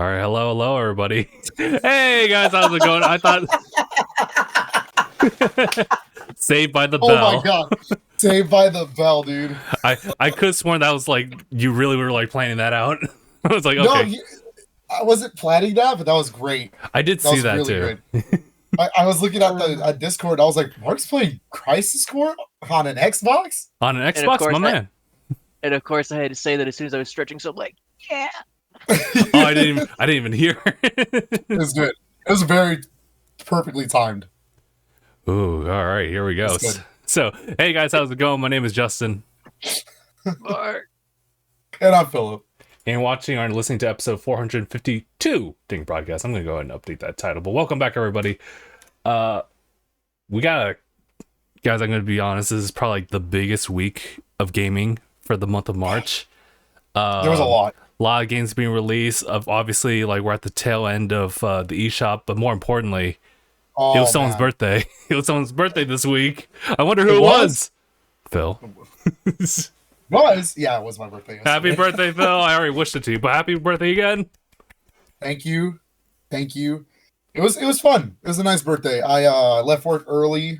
All right, hello, everybody. Hey guys, how's it going? I thought Saved by the Bell. Oh my god, Saved by the Bell, dude. I could have sworn that was like you really were like planning that out. I was like, No, okay, I wasn't planning that, but that was great. I did That see was that really too. good. I was looking at the Discord. I was like, Mark's playing Crisis Core on an Xbox? On an Xbox, my man. And of course, I had to say that as soon as I was stretching, so I'm like, yeah. Oh, I didn't even hear. It was good. It was very perfectly timed. Ooh, all right, here we go. So, hey guys, how's it going? My name is Justin. Mark. And I'm Philip. And watching or listening to episode 452 DangIT Prodcast. I'm going to go ahead and update that title. But welcome back, everybody. We got guys, I'm going to be honest, this is probably like the biggest week of gaming for the month of March. There was a lot. A lot of games being released. Obviously, like we're at the tail end of the eShop, but more importantly, it was someone's birthday. It was someone's birthday this week. I wonder who it was. Phil. Yeah, it was my birthday yesterday. Happy birthday, Phil. I already wished it to you, but happy birthday again. Thank you. It was fun. It was a nice birthday. I left work early.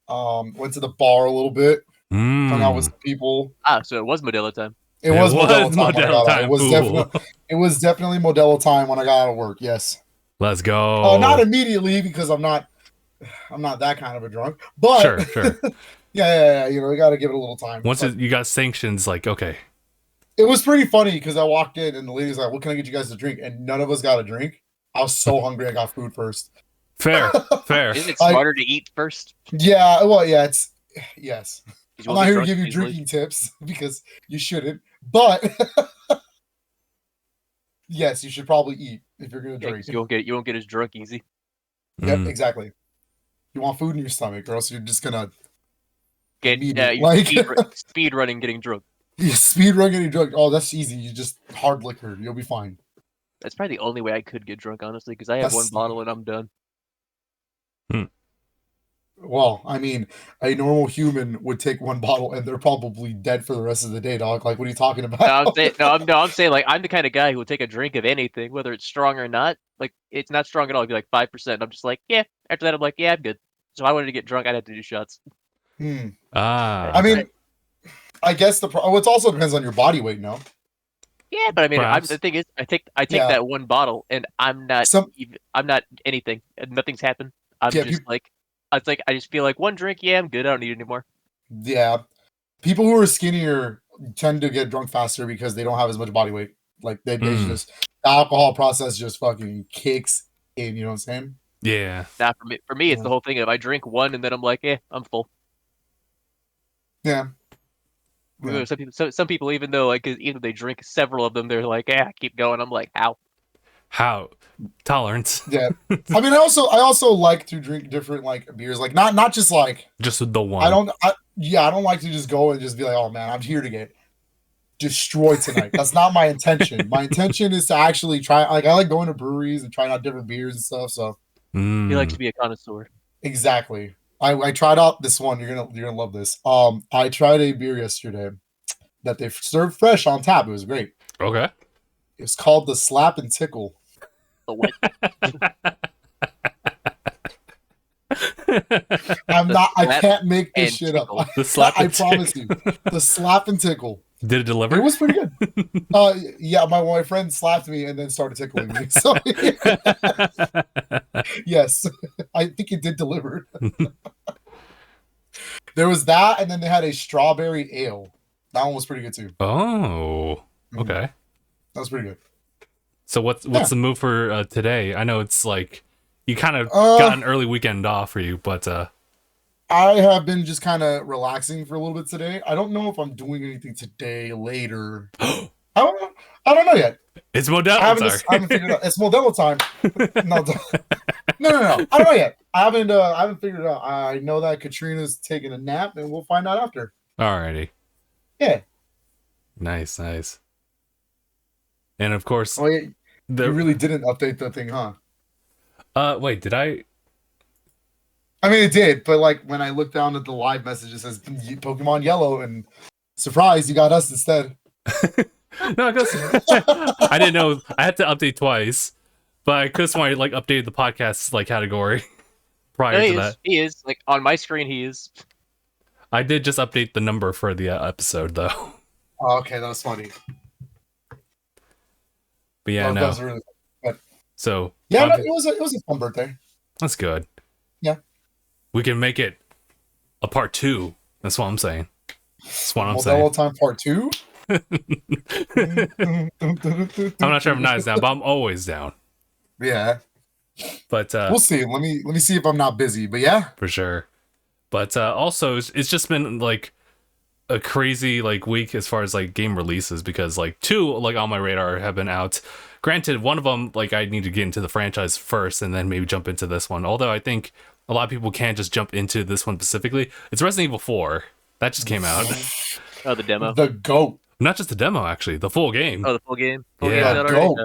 Went to the bar a little bit. Hung out with some people. So it was Modelo time. It was Modelo time. Cool. It was definitely Modelo time when I got out of work. Yes. Let's go. Not immediately because I'm not that kind of a drunk. But sure. yeah. You know, we got to give it a little time. Once you got sanctions, like okay. It was pretty funny because I walked in and the lady's like, "What can I get you guys to drink?" And none of us got a drink. I was so hungry. I got food first. Fair. Isn't it smarter to eat first? Yeah. Well, yeah. Yes. I'm not here to give you easily. drinking tips because you shouldn't. But yes, you should probably eat if you're gonna drink. You won't get as drunk easy. Yep, exactly. You want food in your stomach, or else you're just gonna speed running, getting drunk. Yeah, speed run getting drunk. Oh, that's easy. You just hard liquor. You'll be fine. That's probably the only way I could get drunk, honestly, because I have one bottle and I'm done. Well, I mean, a normal human would take one bottle and they're probably dead for the rest of the day, dog. Like, what are you talking about? I'm saying, like, I'm the kind of guy who will take a drink of anything, whether it's strong or not. Like, it's not strong at all. It'd be like 5%. I'm just like, yeah. After that, I'm like, yeah, I'm good. So if I wanted to get drunk, I'd have to do shots. I mean, I guess it also depends on your body weight, no? Yeah, but I mean, the thing is, I take that one bottle and I'm not anything. Nothing's happened. I just feel like one drink, yeah, I'm good. I don't need it anymore. Yeah. People who are skinnier tend to get drunk faster because they don't have as much body weight. Like they just the alcohol process just fucking kicks in, you know what I'm saying? Yeah. Nah, for me it's the whole thing of I drink one and then I'm like, I'm full. Yeah. Some people, even though they drink several of them, they're like, keep going. I'm like, how? Tolerance. Yeah. I mean, I also like to drink different like beers, like not just like just the one. I don't like to just go and just be like, oh man, I'm here to get destroyed tonight. That's not my intention. My intention is to actually try. Like I like going to breweries and trying out different beers and stuff. So he likes to be a connoisseur. Exactly. I tried out this one. You're gonna love this. I tried a beer yesterday that they served fresh on tap. It was great. Okay. It's called the Slap and Tickle. What? I can't make this shit up. The slap I promise you. The Slap and Tickle. Did it deliver? It was pretty good. Yeah, my friend slapped me and then started tickling me. So yes, I think it did deliver. There was that, and then they had a strawberry ale. That one was pretty good too. Oh, okay. That was pretty good. So what's the move for today? I know it's like you kind of got an early weekend off for you, but I have been just kind of relaxing for a little bit today. I don't know if I'm doing anything today later. I don't know yet. It's Modelo. I haven't figured it out. It's Modelo time. No. I don't know yet. I haven't figured it out. I know that Katrina's taking a nap, and we'll find out after. Alrighty. Yeah. Nice. And of course, you really didn't update the thing, huh? Wait, did I? I mean, it did, but like when I look down at the live message, it says Pokemon Yellow, and surprise, you got us instead. No, because I didn't know I had to update twice, but I could have sworn I like updated the podcast like category prior to that. He is like on my screen. He is. I did just update the number for the episode though. Oh, okay, that was funny. But yeah, no. That was really fun. So yeah, no, it was a fun birthday. That's good. Yeah, we can make it a part 2. That's what I'm saying. That's what I'm Modelo saying. time part 2. I'm not sure if I'm not down, but I'm always down. Yeah, but we'll see. Let me see if I'm not busy. But yeah, for sure. But also, it's just been like a crazy like week as far as like game releases, because like 2 like on my radar have been out. Granted, one of them like I need to get into the franchise first and then maybe jump into this one. Although I think a lot of people can't just jump into this one specifically. It's Resident Evil 4 that just came out. Oh, the demo. The GOAT. Not just the demo, actually, the full game. Oh, the full game. Yeah, GOAT.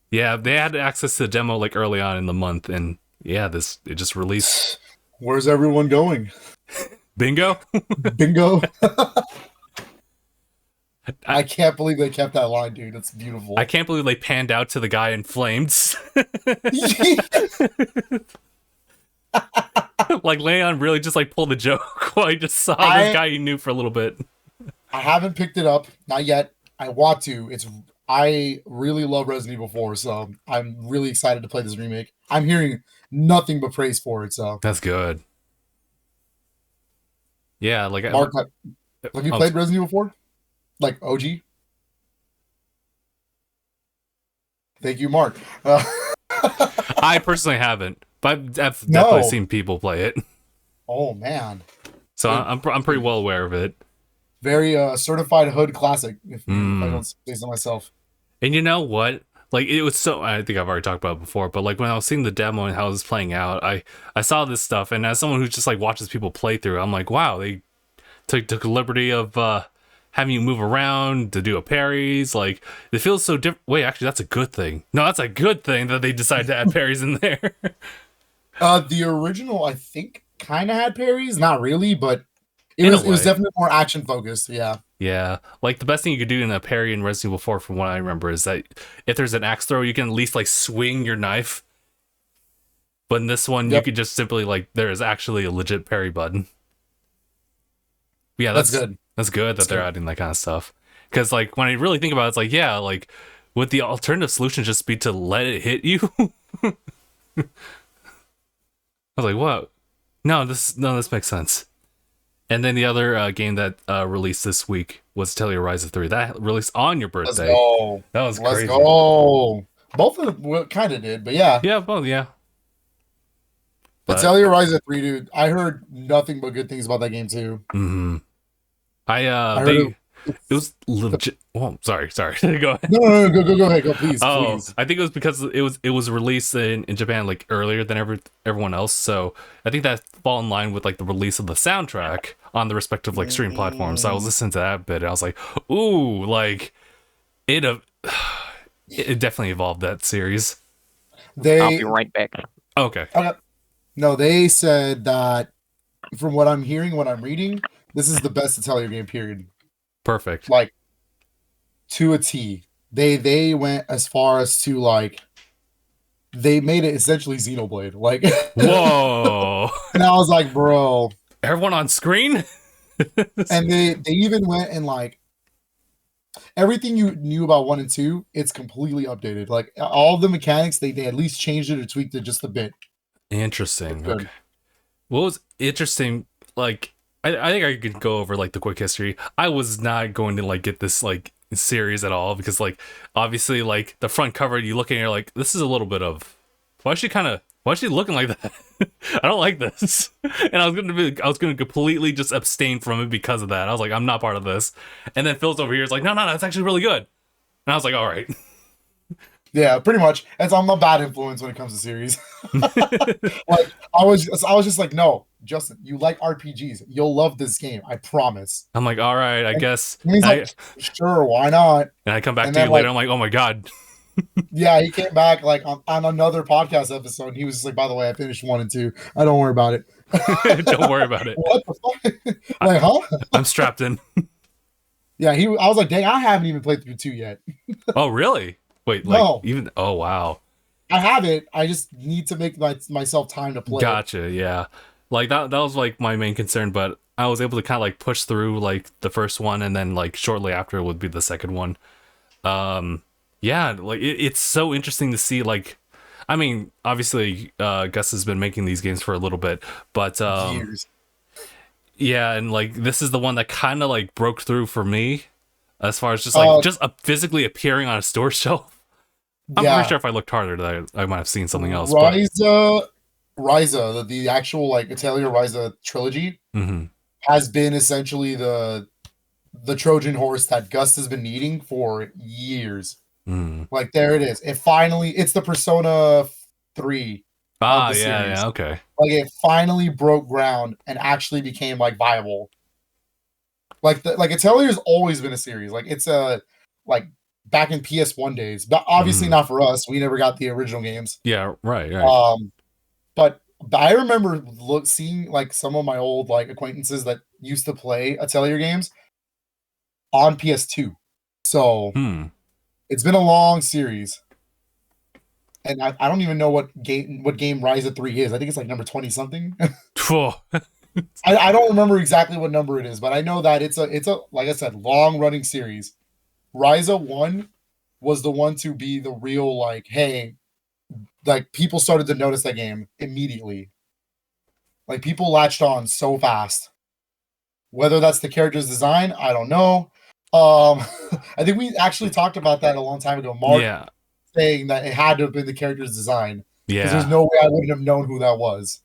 Yeah, they had access to the demo like early on in the month, and yeah, it just released. Where's everyone going? Bingo. Bingo. I can't believe they kept that line, dude. It's beautiful. I can't believe they panned out to the guy in flames. Like Leon really just like pulled a joke while he just saw this guy he knew for a little bit. I haven't picked it up, not yet. I want to. I really love Resident Evil 4, so I'm really excited to play this remake. I'm hearing nothing but praise for it, so that's good. Yeah, like Mark, have you played Resident Evil 4? Like OG? Thank you, Mark. I personally haven't, but I've definitely seen people play it. Oh man! So I'm pretty well aware of it. Very certified hood classic, if I don't say so myself. And you know what? Like it was so, I think I've already talked about it before, but like when I was seeing the demo and how it was playing out, I saw this stuff, and as someone who just like watches people play through, I'm like, wow, they took the liberty of having you move around to do a parries. Like it feels so different. Wait, actually, that's a good thing. No, that's a good thing that they decided to add parries in there. The original, I think, kind of had parries. Not really, but it was definitely more action focused. Yeah. Yeah, like the best thing you could do in a parry in Resident Evil 4, from what I remember, is that if there's an axe throw, you can at least like swing your knife. But in this one, you could just simply like there is actually a legit parry button. Yeah, that's good. That's good that they're adding that kind of stuff. Because like when I really think about it, it's like, yeah, like would the alternative solution just be to let it hit you? I was like, what? No, this makes sense. And then the other game that released this week was Telluride 3. That released on your birthday. Let's go. That was crazy. Let's go. Both of them kind of did, but yeah. Yeah, both, yeah. But Telluride 3, dude, I heard nothing but good things about that game too. Mm-hmm. It was legit. Oh, sorry. Go ahead. No, go ahead. Go, please. I think it was because it was released in Japan like earlier than everyone else. So I think that fall in line with like the release of the soundtrack on the respective like stream platforms. So I was listening to that bit, and I was like, ooh, like it definitely evolved that series. I'll be right back. Okay. No, they said that from what I'm hearing, what I'm reading, this is the best Atelier game, period. Perfect. Like, to a T. They went as far as to, like, they made it essentially Xenoblade. Like, whoa. And I was like, bro. Everyone on screen? And they even went and, like, everything you knew about 1 and 2, it's completely updated. Like, all the mechanics, they at least changed it or tweaked it just a bit. Interesting. Okay. What was interesting, like, I think I could go over like the quick history. I was not going to like get this like series at all, because like obviously like the front cover, you look at it, you're like, this is a little bit of why is she looking like that? I don't like this. And I was gonna completely just abstain from it because of that. I was like, I'm not part of this. And then Phil's over here is like, no, it's actually really good. And I was like, all right. Yeah, pretty much. I'm a bad influence when it comes to series. Like I was just like, no, Justin, you like RPGs. You'll love this game. I promise. I'm like, all right, I guess. And he's like, sure, why not? And I come back to you later. I'm like, oh my God. Yeah, he came back like on another podcast episode. And he was just like, by the way, I finished 1 and 2. I don't worry about it. Don't worry about it. What the fuck? Like, huh? I'm strapped in. Yeah, I was like, dang, I haven't even played through 2 yet. Oh, really? Wait, like No. even oh wow. I have it. I just need to make myself time to play Gotcha, yeah. Like that was like my main concern, but I was able to kind of like push through like the first one, and then like shortly after would be the second one. Yeah, like it's so interesting to see, like, I mean, obviously Gus has been making these games for a little bit, but years. yeah, and like this is the one that kind of like broke through for me as far as just like just physically appearing on a store shelf. I'm pretty sure if I looked harder that I might have seen something else. Ryza, the actual like Atelier Ryza trilogy has been essentially the Trojan horse that Gus has been needing for years. Like there it is. It's the Persona 3 of the series. Yeah, okay. Like it finally broke ground and actually became like viable. Like Atelier's always been a series. Like it's like back in PS1 days, but obviously not for us. We never got the original games. Yeah, right. But I remember seeing like some of my old like acquaintances that used to play Atelier games on PS2. So it's been a long series. And I don't even know what game Ryza 3 is. I think it's like number 20 something. I don't remember exactly what number it is, but I know that it's a like I said, long running series. Ryza 1 was the one to be the real like, hey, like people started to notice that game immediately. Like people latched on so fast. Whether that's the character's design, I don't know. I think we actually talked about that a long time ago. Mark saying that it had to have been the character's design. Because there's no way I wouldn't have known who that was.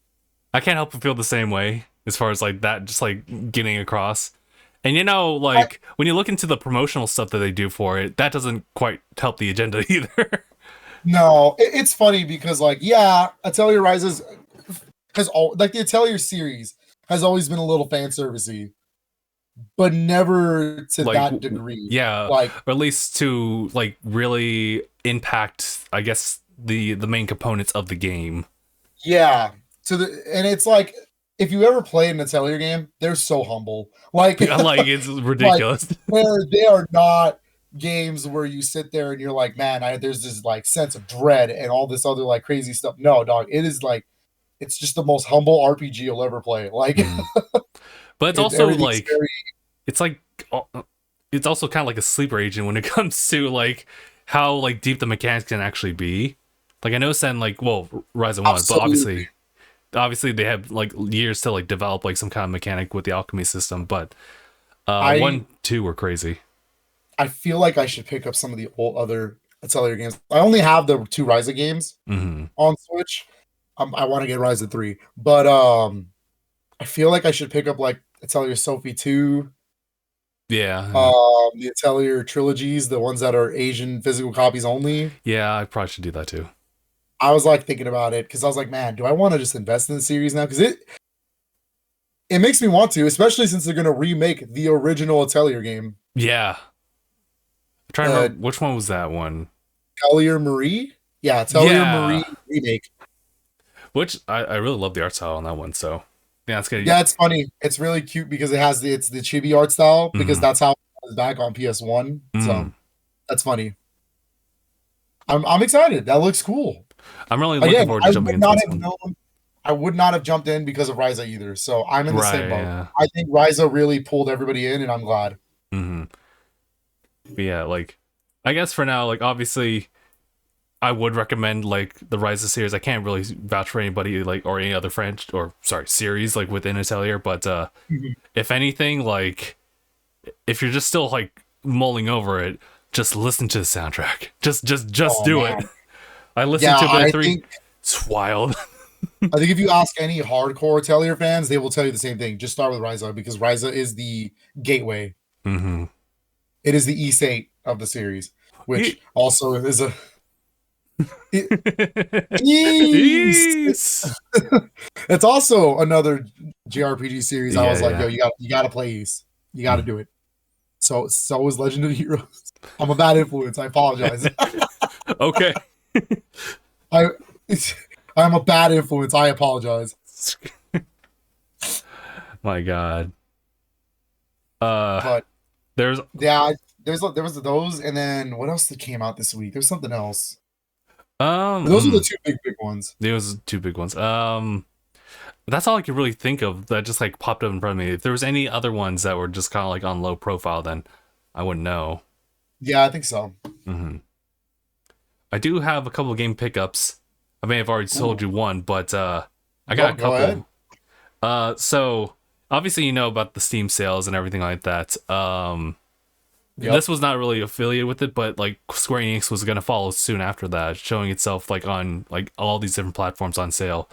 I can't help but feel the same way as far as like that, just like getting across. And you know, like when you look into the promotional stuff that they do for it, that doesn't quite help the agenda either. No, it's funny because like, yeah, Atelier Ryza like the Atelier series has always been a little fan servicey, but never to like, that degree. Yeah, like or at least to like really impact, I guess, the main components of the game. Yeah, and it's like if you ever play an Atelier game, they're so humble. Like it's ridiculous. Like, where they are not games where you sit there and you're like, man, there's this like sense of dread and all this other like crazy stuff. No, dog, it is like it's just the most humble RPG you'll ever play. Like, but it's also like it's also kind of like a sleeper agent when it comes to like how like deep the mechanics can actually be. Like I know Sen like Ryza 1, but obviously they have like years to like develop like some kind of mechanic with the alchemy system, but 1, 2 were crazy. I feel like I should pick up some of the old other Atelier games. I only have the 2 Ryza games on Switch. I want to get Ryza 3, but I feel like I should pick up like Atelier Sophie 2. Yeah. The Atelier trilogies, the ones that are Asian physical copies only. Yeah, I probably should do that too. I was like thinking about it because I was like, man, do I want to just invest in the series now? Because it makes me want to, especially since they're going to remake the original Atelier game. Yeah. I'm trying to remember which one was that one. Atelier Marie? Yeah, Atelier Marie remake. Which I really love the art style on that one, so yeah, it's good. Yeah, it's funny. It's really cute because it's the chibi art style because that's how it was back on PS1. So that's funny. I'm excited. That looks cool. I'm really looking forward to jumping into this one. I would not have jumped in because of Ryza either. So I'm in the same boat. Yeah. I think Ryza really pulled everybody in, and I'm glad. But yeah, like I guess for now, like obviously I would recommend like the Ryza series. I can't really vouch for anybody like or any other series like within Atelier, but if anything, like if you're just still like mulling over it, just listen to the soundtrack. Just do it. I listened to it 3. It's wild. I think if you ask any hardcore Atelier fans, they will tell you the same thing. Just start with Ryza because Ryza is the gateway. It is the E8 of the series, which also is a it's also another JRPG series. I was like, yo, you gotta play East. You gotta do it. So is Legend of the Heroes. I'm a bad influence. I apologize. Okay. I'm a bad influence. I apologize. My God. But There's there was those, and then what else that came out this week? There's something else. But those are the two big ones. Those two big ones. That's all I could really think of that just like popped up in front of me. If there was any other ones that were just kind of like on low profile, then I wouldn't know. Yeah, I think so. Mm-hmm. I do have a couple of game pickups. I may have already told you one, but I got a couple. So obviously you know about the Steam sales and everything like that. This was not really affiliated with it, but like Square Enix was gonna follow soon after that, showing itself like on like all these different platforms on sale.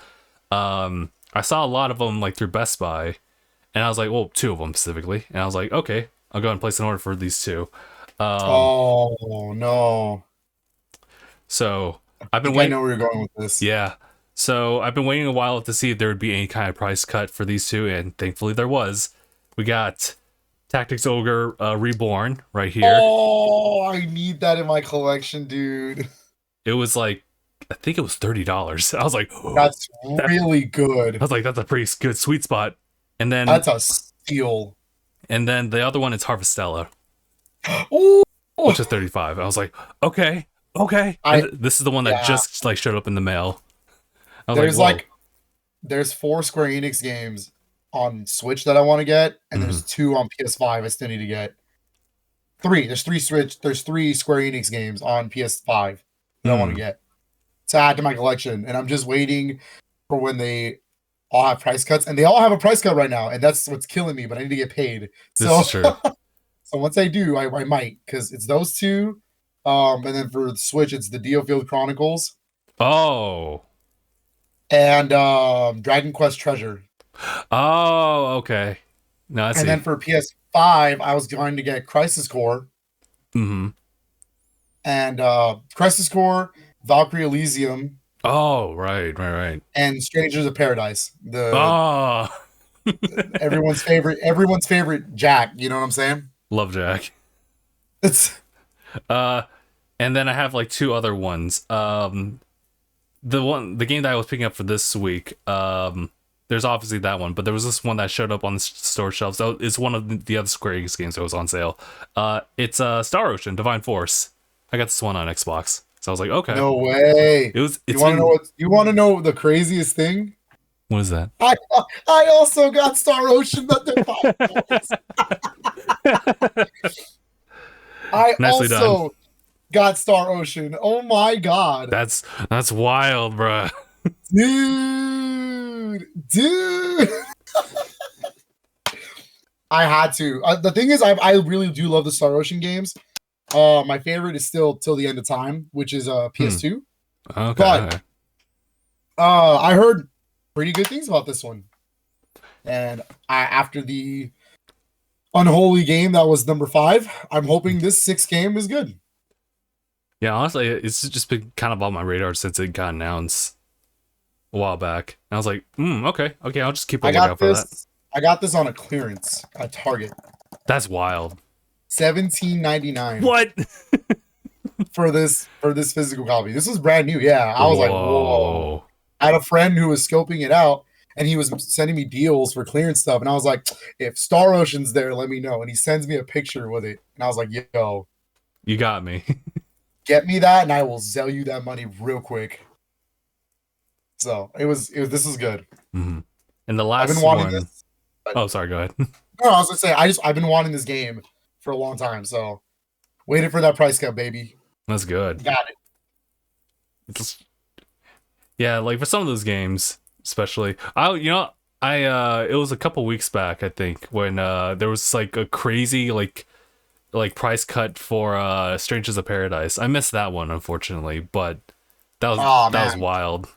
I saw a lot of them like through Best Buy, and I was like, well, two of them specifically, and I was like, okay, I'll go and place an order for these two. Oh no! So I've been waiting. I know where you're going with this. Yeah. So I've been waiting a while to see if there would be any kind of price cut for these two, and thankfully there was. We got Tactics Ogre Reborn right here. Oh, I need that in my collection, dude. It was like, I think it was $30. I was like, oh, that's really good. I was like, that's a pretty good sweet spot. And then that's a steal. And then the other one is Harvestella, Ooh. which is $35. I was like, okay. This is the one that just like showed up in the mail. There's 4 Square Enix games on Switch that I want to get, and there's 2 on PS5 I still need to get. 3. There's 3 Square Enix games on PS5 that I want to get to add to my collection, and I'm just waiting for when they all have price cuts, and they all have a price cut right now, and that's what's killing me. But I need to get paid. This is true. So once I do, I might, because it's those 2, and then for the Switch, it's the DioField Chronicles. Oh. And Dragon Quest Treasure. Oh, okay. No, and then for PS5, I was going to get Crisis Core. Mm-hmm. And Crisis Core, Valkyrie Elysium. Oh, right. And Strangers of Paradise. Everyone's favorite Jack. You know what I'm saying? Love Jack. It's. And then I have like 2 other ones. The game that I was picking up for this week. There's obviously that one, but there was this one that showed up on the store shelves. So it's one of the other Square Enix games that was on sale. It's Star Ocean Divine Force. I got this one on Xbox, so I was like, okay. No way. You want to know the craziest thing? What is that? I also got Star Ocean Divine Force. I Nicely also done. Got Star Ocean. Oh my god. That's wild, bruh. Dude. I had to. The thing is, I really do love the Star Ocean games. My favorite is still Till the End of Time, which is PS2. Okay. But I heard pretty good things about this one. And after the Unholy game that was number 5, I'm hoping this 6th game is good. Yeah, honestly, it's just been kind of on my radar since it got announced a while back. And I was like, okay, I'll just keep a lookout for that. I got this on a clearance at Target. That's wild. $17.99. What? for this physical copy. This was brand new. Yeah, I was like, whoa. I had a friend who was scoping it out, and he was sending me deals for clearance stuff, and I was like, if Star Ocean's there, let me know. And he sends me a picture with it, and I was like, yo, you got me. Get me that, and I will sell you that money real quick. So this is good. Mm-hmm. And the last one. This, oh, sorry. Go ahead. No, I was gonna say I've been wanting this game for a long time. So waited for that price cut, baby. That's good. Got it. Yeah, like for some of those games, especially, it was a couple weeks back, I think, when there was like a crazy like price cut for Strangers of Paradise. I missed that one, unfortunately, but that was wild.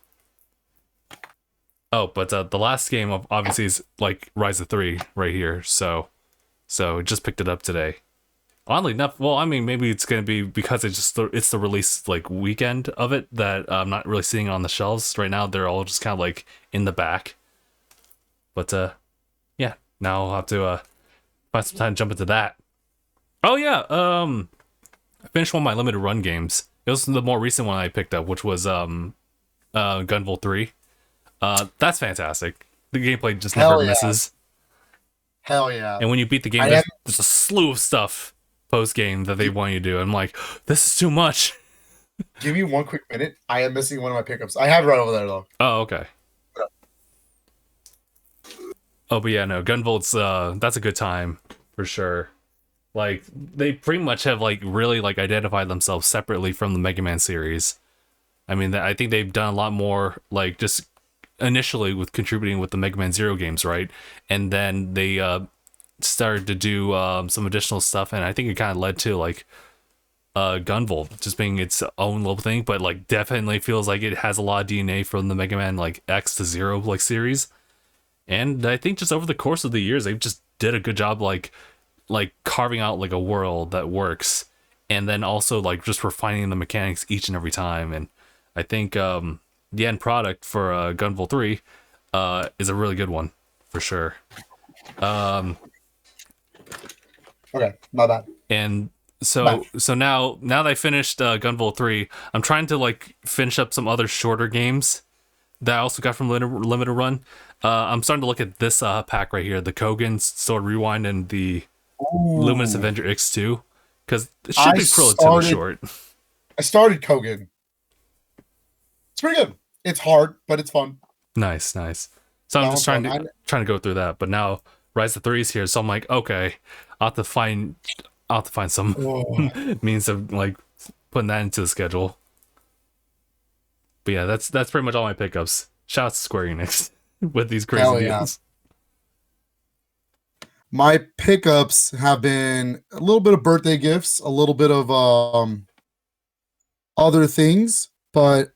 Oh, but the last game obviously is like Rise of 3 right here, so just picked it up today. Oddly enough, well, I mean, maybe it's gonna be because it's the release like weekend of it that I'm not really seeing it on the shelves right now. They're all just kind of like in the back. But yeah, now I'll have to find some time to jump into that. Oh yeah, I finished one of my limited run games. It was the more recent one I picked up, which was Gunvolt 3. That's fantastic. The gameplay just never misses. Hell yeah. And when you beat the game, just a slew of stuff post game that they want you to do. I'm like, this is too much. Give me 1 quick minute. I am missing one of my pickups. I have it right over there though. Oh, okay. Oh, but yeah, no, Gunvolt's that's a good time for sure. Like, they pretty much have like really like identified themselves separately from the Mega Man series. I mean, I think they've done a lot more, like, just initially with contributing with the Mega Man Zero games, right? And then they started to do some additional stuff, and I think it kind of led to like Gunvolt just being its own little thing, but like definitely feels like it has a lot of DNA from the Mega Man like X to Zero like series. And I think just over the course of the years, they've just did a good job like carving out like a world that works, and then also like just refining the mechanics each and every time. And I think the end product for Gunvolt 3 is a really good one for sure. Okay, my bad. And so now that I finished Gunvolt 3, I'm trying to like finish up some other shorter games that I also got from limited run. I'm starting to look at this pack right here, the Kogan Sword Rewind and the Luminous Avenger X2, because it should be relatively short. I started Kogan. It's pretty good. It's hard, but it's fun. Nice. So I'm just trying to go through that. But now Rise of 3 is here, so I'm like, okay, I'll have to find some means of like putting that into the schedule. But yeah, that's pretty much all my pickups. Shout out to Square Enix with these crazy deals. My pickups have been a little bit of birthday gifts, a little bit of other things, but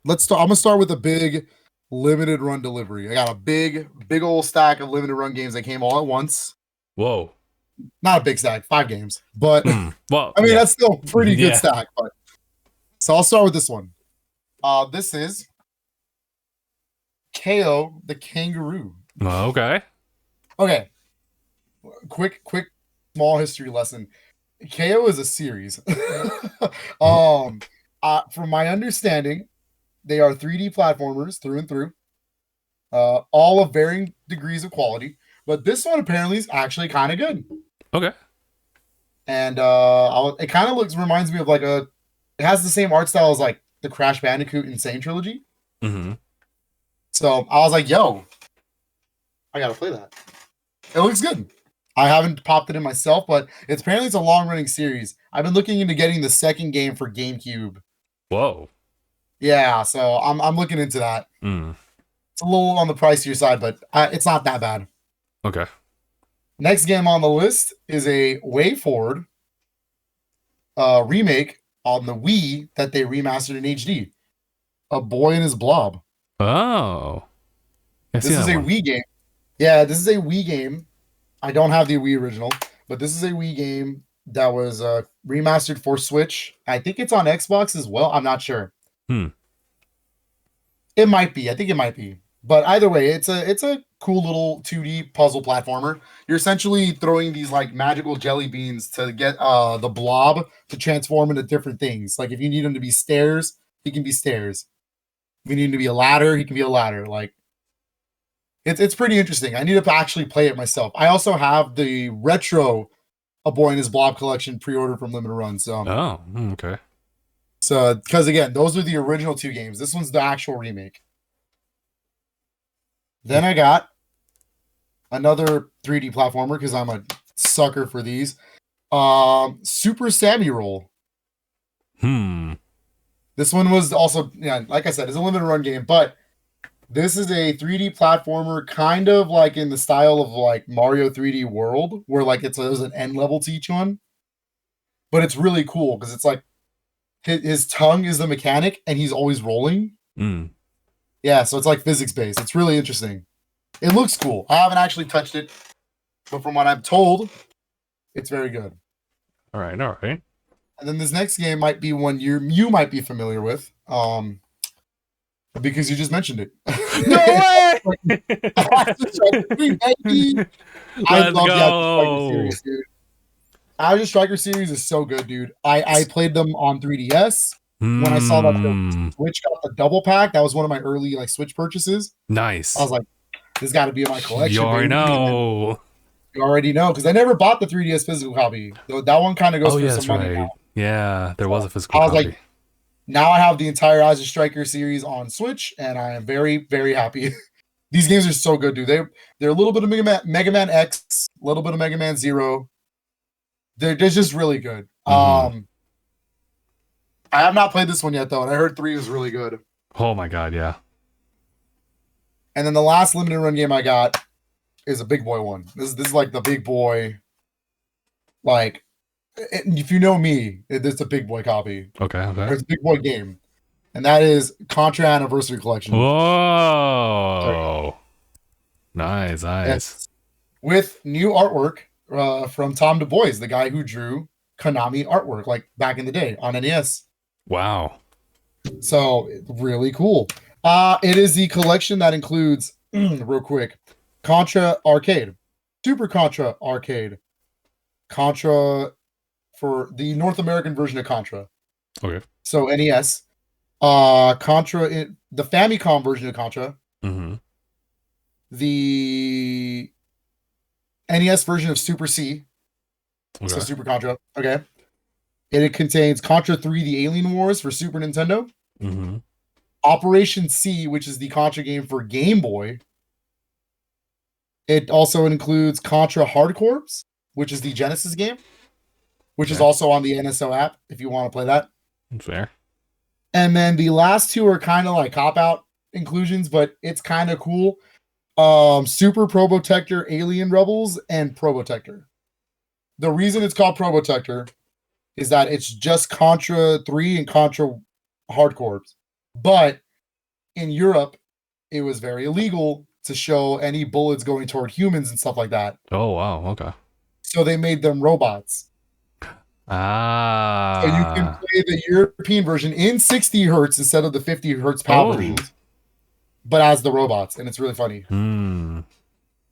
let's start. I'm gonna start with a big limited run delivery. I got a big old stack of limited run games that came all at once. Whoa. Not a big stack, 5 games, but well, I mean that's still a pretty good stack. But so I'll start with this one. This is KO the Kangaroo. Okay. Quick small history lesson. KO is a series. From my understanding, they are 3D platformers through and through. All of varying degrees of quality, but this one apparently is actually kind of good. Okay. And it kind of reminds me of like it has the same art style as like the Crash Bandicoot Insane trilogy. Mm-hmm. So I was like, yo, I gotta play that. It looks good. I haven't popped it in myself, but apparently it's a long-running series. I've been looking into getting the second game for GameCube. Whoa. Yeah, so I'm looking into that. It's a little on the pricier side, but it's not that bad. Okay. Next game on the list is a Way Forward remake on the Wii that they remastered in HD. A Boy and His Blob. Oh. This is a Wii game. Yeah, this is a Wii game. I don't have the Wii original, but this is a Wii game that was remastered for Switch. I think it's on Xbox as well. I'm not sure. It might be. I think it might be. But either way, it's a cool little 2D puzzle platformer. You're essentially throwing these like magical jelly beans to get the blob to transform into different things. Like if you need him to be stairs, he can be stairs. If you need him to be a ladder, he can be a ladder. Like it's pretty interesting. I need to actually play it myself. I also have the retro A Boy and His Blob collection pre-ordered from Limited Run. So okay. So because again, those are the original 2 games. This one's the actual remake. Then I got another 3D platformer because I'm a sucker for these. Super Sammy Roll. This one was also, like I said, it's a limited run game, but this is a 3D platformer kind of like in the style of like Mario 3D World, where like there's an end level to each one. But it's really cool because it's like his tongue is the mechanic and he's always rolling. Yeah, so it's like physics based. It's really interesting. It looks cool. I haven't actually touched it, but from what I'm told, it's very good. All right. And then this next game might be one you might be familiar with, because you just mentioned it. No way! I love the Striker series, dude. Azure Striker series is so good, dude. I played them on 3DS. When I saw that the Switch got the double pack, that was one of my early like Switch purchases. Nice. I was like, this got to be in my collection. You already know. You already know, because I never bought the 3DS physical copy. That one kind of goes for some money now. Yeah, there was a physical copy. Like, now I have the entire Eyes of Striker series on Switch, and I am very, very happy. These games are so good, dude. They're a little bit of Mega Man X, a little bit of Mega Man Zero. They're just really good. I have not played this one yet, though, and I heard 3 was really good. Oh my god, yeah. And then the last limited run game I got is a big boy one. This is like the big boy. Like, if you know me, it's a big boy copy. Okay. It's a big boy game. And that is Contra Anniversary Collection. Whoa. Nice. Yes. With new artwork from Tom Du Bois, the guy who drew Konami artwork like back in the day on NES. Wow. So, really cool. It is the collection that includes, real quick, Contra Arcade, Super Contra Arcade, Contra for the North American version of Contra. Okay. So NES, Contra, the Famicom version of Contra, the NES version of Super C, so Super Contra. Okay. It contains Contra 3: The Alien Wars for Super Nintendo. Operation C, which is the Contra game for Game Boy. It also includes Contra Hard Corps, which is the Genesis game, which is also on the NSO app if you want to play that. Fair. And then the last two are kind of like cop-out inclusions, but it's kind of cool. Super Probotector Alien Rebels and Probotector. The reason it's called Probotector is that it's just Contra 3 and Contra Hard Corps. But in Europe, it was very illegal to show any bullets going toward humans and stuff like that. Oh, wow. Okay. So they made them robots. So you can play the European version in 60 hertz instead of the 50 hertz PAL versions, but as the robots, and it's really funny.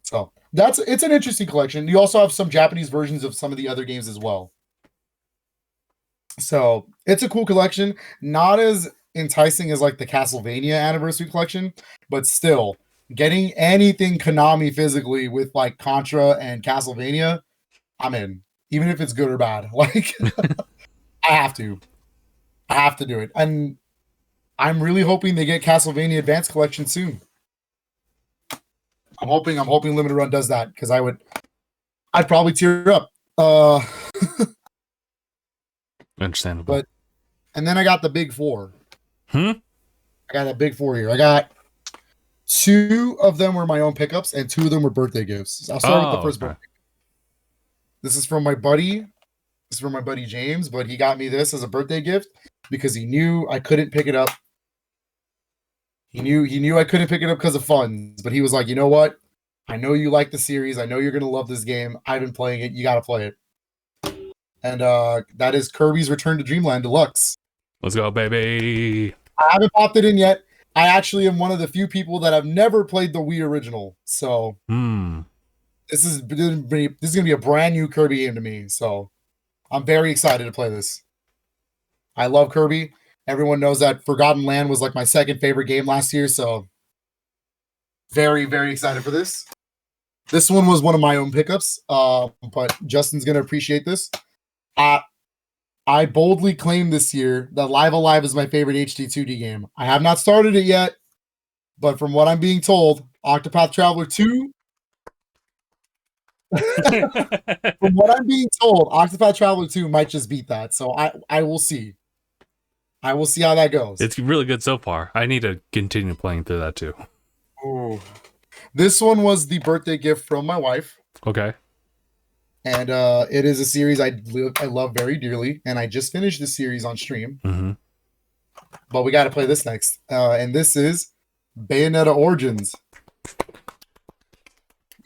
So it's an interesting collection. You also have some Japanese versions of some of the other games as well. So it's a cool collection. Not as enticing as like the Castlevania Anniversary Collection, but still getting anything Konami physically with like Contra and Castlevania, I'm in. Even if it's good or bad. Like I have to do it. And I'm really hoping they get Castlevania Advanced Collection soon. I'm hoping Limited Run does that, because I'd probably tear up. Understandable. And then I got the big four. I got a big four here. I got 2 of them were my own pickups, and 2 of them were birthday gifts. I'll start with the first birthday. This is from my buddy. This is from my buddy James, but he got me this as a birthday gift because he knew I couldn't pick it up. He knew I couldn't pick it up because of funds, but he was like, you know what? I know you like the series. I know you're gonna love this game. I've been playing it. You gotta play it. And that is Kirby's Return to Dreamland Deluxe. Let's go, baby. I haven't popped it in yet. I actually am one of the few people that have never played the Wii original. So this is gonna be a brand new Kirby game to me. So I'm very excited to play this. I love Kirby. Everyone knows that Forgotten Land was like my second favorite game last year. So very, very excited for this. This one was one of my own pickups, but Justin's gonna appreciate this. I boldly claim this year that Live Alive is my favorite HD 2D game. I have not started it yet, but from what I'm being told, Octopath Traveler 2. From what I'm being told, Octopath Traveler 2 might just beat that. So I will see. I will see how that goes. It's really good so far. I need to continue playing through that too. Oh, this one was the birthday gift from my wife. Okay. And it is a series I love very dearly, and I just finished this series on stream. But we got to play this next, and this is Bayonetta Origins.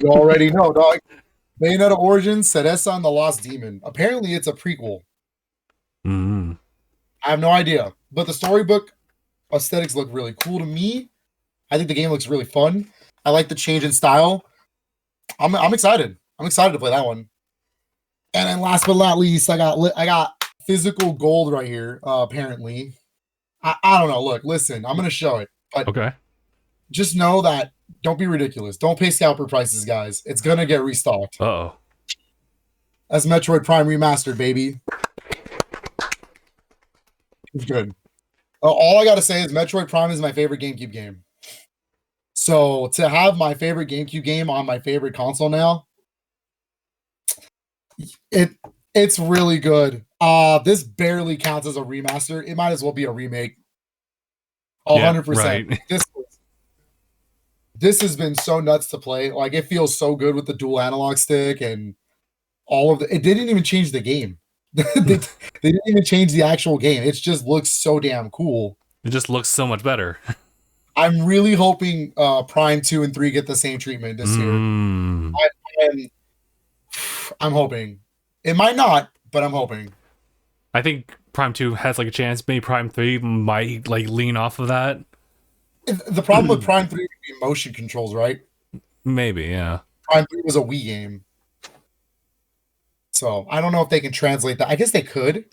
You already know, dog. Bayonetta Origins, Cereza and the Lost Demon. Apparently, it's a prequel. I have no idea, but the storybook aesthetics look really cool to me. I think the game looks really fun. I like the change in style. I'm excited. I'm excited to play that one. And then last but not least, I got physical gold right here. Apparently, I don't know. Look, listen, I'm gonna show it. But okay. Just know that Don't be ridiculous. Don't pay scalper prices, guys. It's gonna get restocked. Uh-oh. That's Metroid Prime Remastered, baby. It's good. All I gotta say is Metroid Prime is my favorite GameCube game. So to have my favorite GameCube game on my favorite console now, it's really good. This barely counts as a remaster. It might as well be a remake. 100%. Right. This has been so nuts to play. Like, it feels so good with the dual analog stick and all of it didn't even change the game. they didn't even change the actual game. It just looks so damn cool. It just looks so much better. I'm really hoping Prime 2 and 3 get the same treatment this year. I'm hoping. It might not, but I'm hoping. I think Prime 2 has like a chance. Maybe Prime 3 might like lean off of that. The problem with Prime 3 would be motion controls, right? Maybe, yeah. Prime 3 was a Wii game. So I don't know if they can translate that. I guess they could.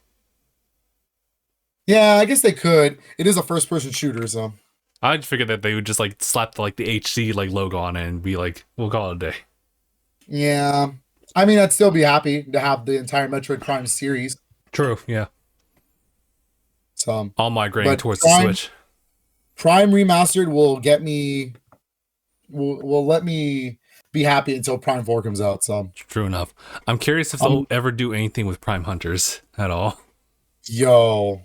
Yeah, I guess they could. It is a first-person shooter, so. I just figured that they would just like slap the HC like logo on it and be like, we'll call it a day. Yeah. I mean, I'd still be happy to have the entire Metroid Prime series. True, yeah. So all migrating towards the Switch. Prime Remastered will get me will let me be happy until Prime 4 comes out. So true enough. I'm curious if they'll ever do anything with Prime Hunters at all. Yo.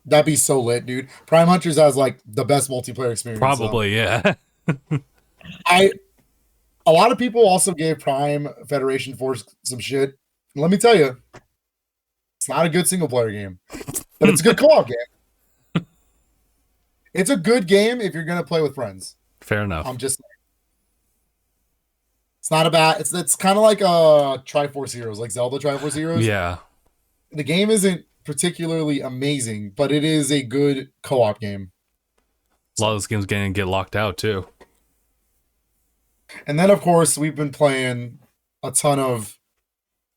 That'd be so lit, dude. Prime Hunters has like the best multiplayer experience. Probably, yeah. A lot of people also gave Prime Federation Force some shit. Let me tell you, it's not a good single player game, but it's a good co-op game. It's a good game if you're gonna play with friends. Fair enough. I'm just. It's not a bad. It's kind of like a Triforce Heroes, like Zelda Triforce Heroes. Yeah. The game isn't particularly amazing, but it is a good co-op game. A lot of those games get locked out too. And then, of course, we've been playing a ton of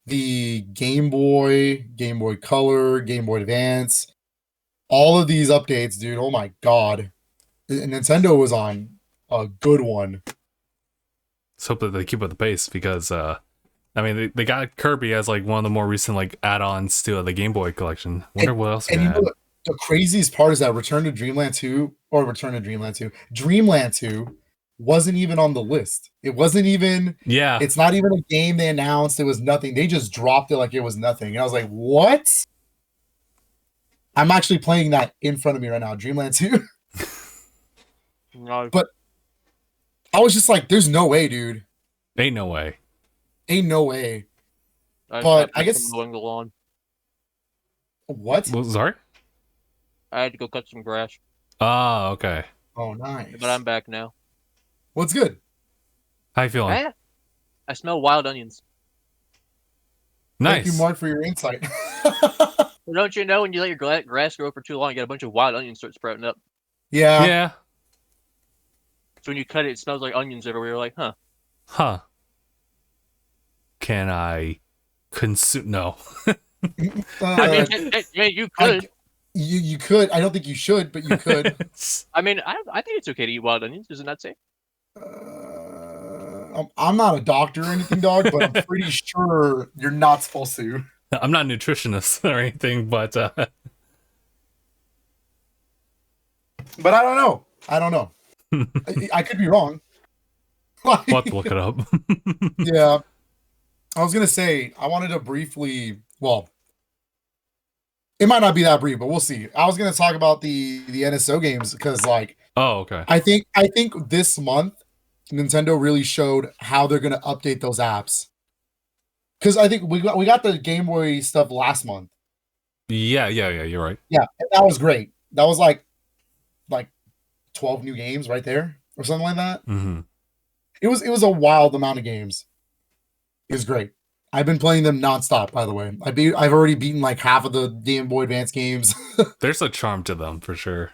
the Game Boy, Game Boy Color, Game Boy Advance. All of these updates, dude. Oh my god. Nintendo was on a good one. Let's hope that they keep up the pace because, I mean, they got Kirby as like one of the more recent like add-ons to the Game Boy collection. Wonder what else. And you know, the craziest part is that Dreamland 2 wasn't even on the list. It wasn't even. Yeah. It's not even a game they announced. It was nothing. They just dropped it like it was nothing. And I was like, what? I'm actually playing that in front of me right now, Dreamland 2. No. But I was just like, there's no way, dude. Ain't no way. Ain't no way. But I guess mowing the lawn. What? Well, sorry? I had to go cut some grass. Ah, okay. Oh, nice. But I'm back now. What's good? How you feeling? I smell wild onions. Thank Nice. you, Mark, for your insight. Well, don't you know when you let your grass grow for too long, you get a bunch of wild onions start sprouting up? Yeah. Yeah. So when you cut it, it smells like onions everywhere. You're like, huh? Huh. Can I consume? No. I mean, you could. You could. I don't think you should, but you could. I mean, I think it's okay to eat wild onions. Does it not say? I'm not a doctor or anything, dog, but I'm pretty sure you're not supposed to. I'm not a nutritionist or anything, but I don't know. I don't know. I could be wrong. We'll have to look it up. Yeah. I was going to say, I wanted to briefly, well, it might not be that brief, but we'll see. I was going to talk about the NSO games because, like, oh, okay. I think this month, Nintendo really showed how they're going to update those apps. Because I think we got the Game Boy stuff last month. Yeah, you're right. Yeah, and that was great. That was like 12 new games right there or something like that. Mm-hmm. It was a wild amount of games. It was great. I've been playing them nonstop, by the way. I've already beaten like half of the Game Boy Advance games. There's a charm to them for sure.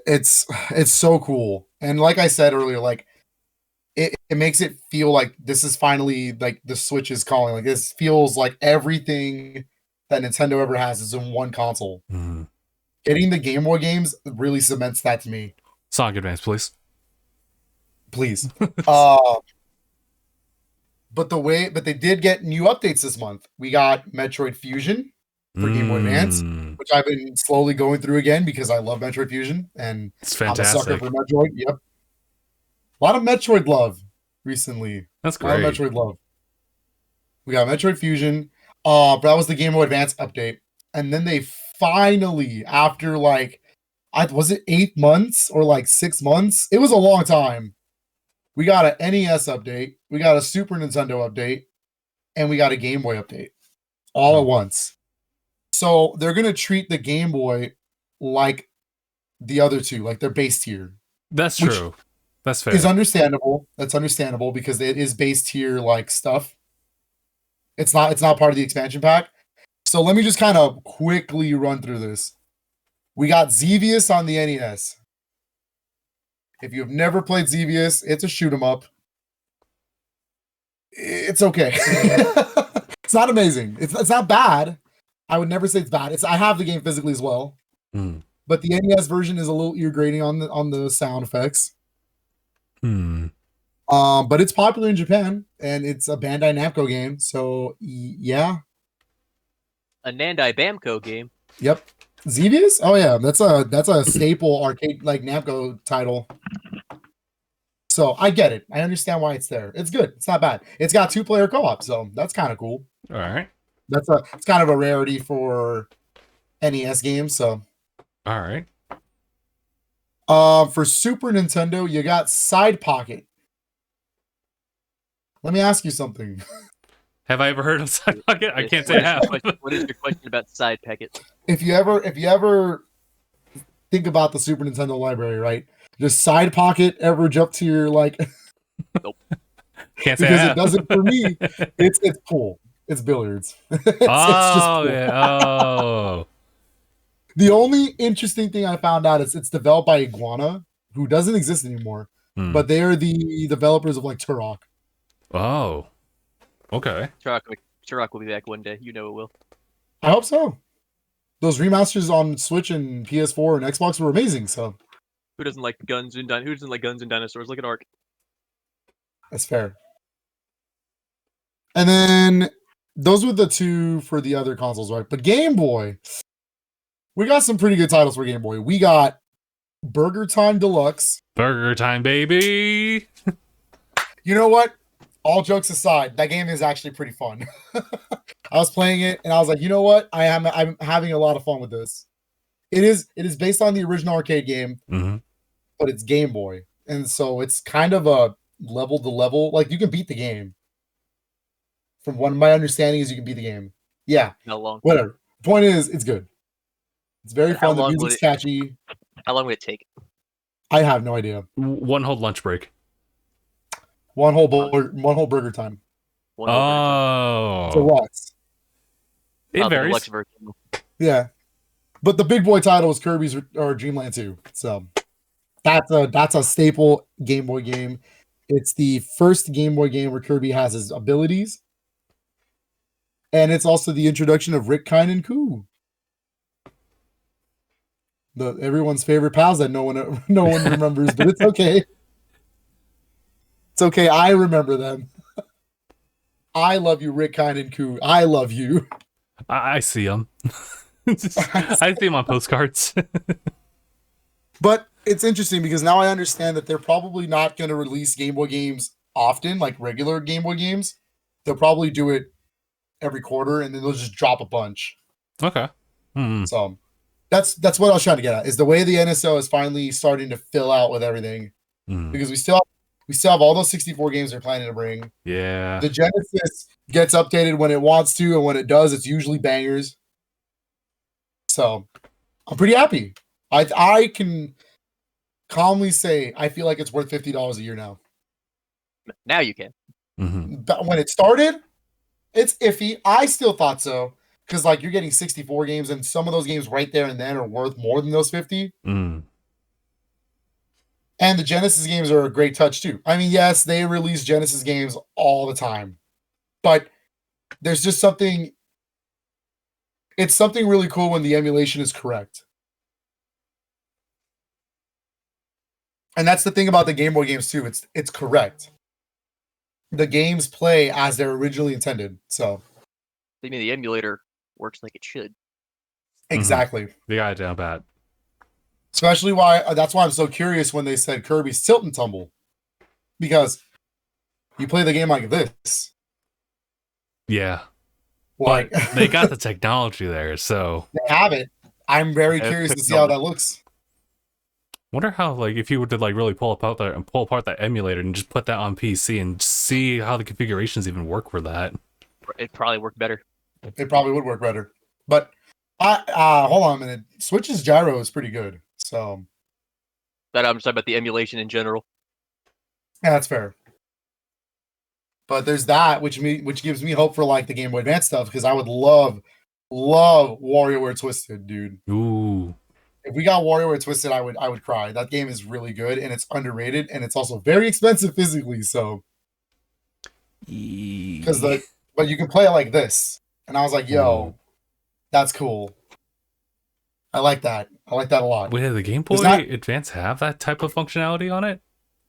It's so cool. And like I said earlier, like it makes it feel like this is finally like the Switch is calling. Like this feels like everything that Nintendo ever has is in one console. Mm-hmm. Getting Getting the Game Boy games really cements that to me. Sonic Advance, please. Please. But they did get new updates this month. We got Metroid Fusion for Game Boy Advance, which I've been slowly going through again because I love Metroid Fusion and it's fantastic. I'm a sucker for Metroid. Yep. A lot of Metroid love recently. That's great. A lot of Metroid love. We got Metroid Fusion. But that was the Game Boy Advance update. And then they finally, after was it 8 months or 6 months? It was a long time. We got an NES update, we got a Super Nintendo update, and we got a Game Boy update all at once. So they're going to treat the Game Boy like the other two, like their base tier. That's true. That's fair. Is understandable. That's understandable because it is base tier stuff. It's not part of the expansion pack. So let me just kind of quickly run through this. We got Xevious on the NES. If you've never played Xevious, it's a shoot 'em up. It's okay. It's not amazing. It's not bad. I would never say it's bad. I have the game physically as well. But the NES version is a little ear grating on the sound effects. But it's popular in Japan and it's a Bandai Namco game. So yeah. A Bandai Bamco game. Yep. Xevious? Oh yeah, that's a staple arcade Namco title. So I get it. I understand why it's there. It's good. It's not bad. It's got 2-player co-op, so that's kind of cool. All right. It's kind of a rarity for NES games. So all right. For Super Nintendo, you got Side Pocket. Let me ask you something. Have I ever heard of Side Pocket? I can't say I have. What is your question about Side Pocket? If you ever think about the Super Nintendo library, right? Does Side Pocket ever jump to your Nope. Can't say because it doesn't for me. It's pool. It's billiards. It's just pool. Yeah. The only interesting thing I found out is it's developed by Iguana, who doesn't exist anymore, but they are the developers of Turok. Oh. Okay. Turok will be back one day. You know it will. I hope so. Those remasters on Switch and PS4 and Xbox were amazing. So, who doesn't like guns and dinosaurs? Look at Ark. That's fair. And then those were the two for the other consoles, right? But Game Boy, we got some pretty good titles for Game Boy. We got Burger Time Deluxe. Burger Time, baby. You know what? All jokes aside, that game is actually pretty fun. I was playing it and I was like, you know what? I'm having a lot of fun with this. It is based on the original arcade game, but it's Game Boy. And so it's kind of a level to level. You can beat the game. From what my understanding is you can beat the game. Yeah. How long? Whatever. The point is, it's good. It's very fun. The music's catchy. How long would it take? I have no idea. One whole lunch break. One whole burger time. Deluxe. It varies. Yeah. But the big boy title is Kirby's or Dreamland 2. So that's a staple Game Boy game. It's the first Game Boy game where Kirby has his abilities. And it's also the introduction of Rick, Kine, and Koo. Everyone's favorite pals that no one remembers, but it's okay. It's okay. I remember them. I love you, Rick, Kine, and Koo. I love you. I see them. I see them on postcards. But it's interesting because now I understand that they're probably not going to release Game Boy games often, like regular Game Boy games. They'll probably do it every quarter, and then they'll just drop a bunch. Okay. So that's what I was trying to get at, is the way the NSO is finally starting to fill out with everything. Because we still have all those 64 games they're planning to bring. Yeah. The Genesis gets updated when it wants to, and when it does, it's usually bangers. So I'm pretty happy. I can calmly say I feel like it's worth $50 a year now. Now you can. But when it started, it's iffy. I still thought so. Because you're getting 64 games, and some of those games right there and then are worth more than those 50. And the Genesis games are a great touch too. I mean, yes, they release Genesis games all the time, but there's just something. It's something really cool when the emulation is correct. And that's the thing about the Game Boy games too. It's correct. The games play as they're originally intended. So, I mean, the emulator works like it should. Exactly. The guy down pat. Especially that's why I'm so curious when they said Kirby's Tilt and Tumble, because you play the game like this. Yeah, like, but they got the technology there, so they have it. I'm very curious to see how that looks. Wonder how, like, if you were to like really pull apart that emulator and just put that on PC and see how the configurations even work for that. It'd probably work better. It probably would work better, but hold on a minute. Switch's gyro is pretty good. So that I'm just talking about the emulation in general. Yeah, that's fair. But there's that, which gives me hope for like the Game Boy Advance stuff, because I would love WarioWare Twisted, dude. Ooh. If we got WarioWare Twisted, I would cry. That game is really good and it's underrated and it's also very expensive physically. So, but you can play it like this, and I was like, yo, that's cool. I like that. I like that a lot. Wait, did the Game Boy Advance have that type of functionality on it?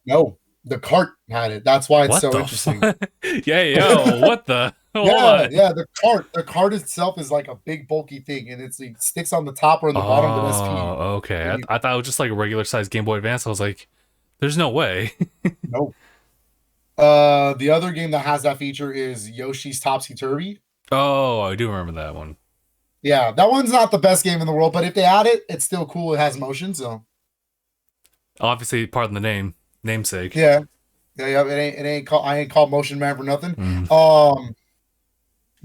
No, the cart had it. That's why it's so interesting. What the? Yeah. The cart itself is like a big bulky thing, and it sticks on the top or the bottom of the SP. Oh, okay. I thought it was just like a regular sized Game Boy Advance. I was like, there's no way. No. The other game that has that feature is Yoshi's Topsy Turvy. Oh, I do remember that one. Yeah, that one's not the best game in the world, but if they add it, it's still cool. It has motion, so obviously part of the namesake. Yeah. It ain't called. I ain't called Motion Man for nothing.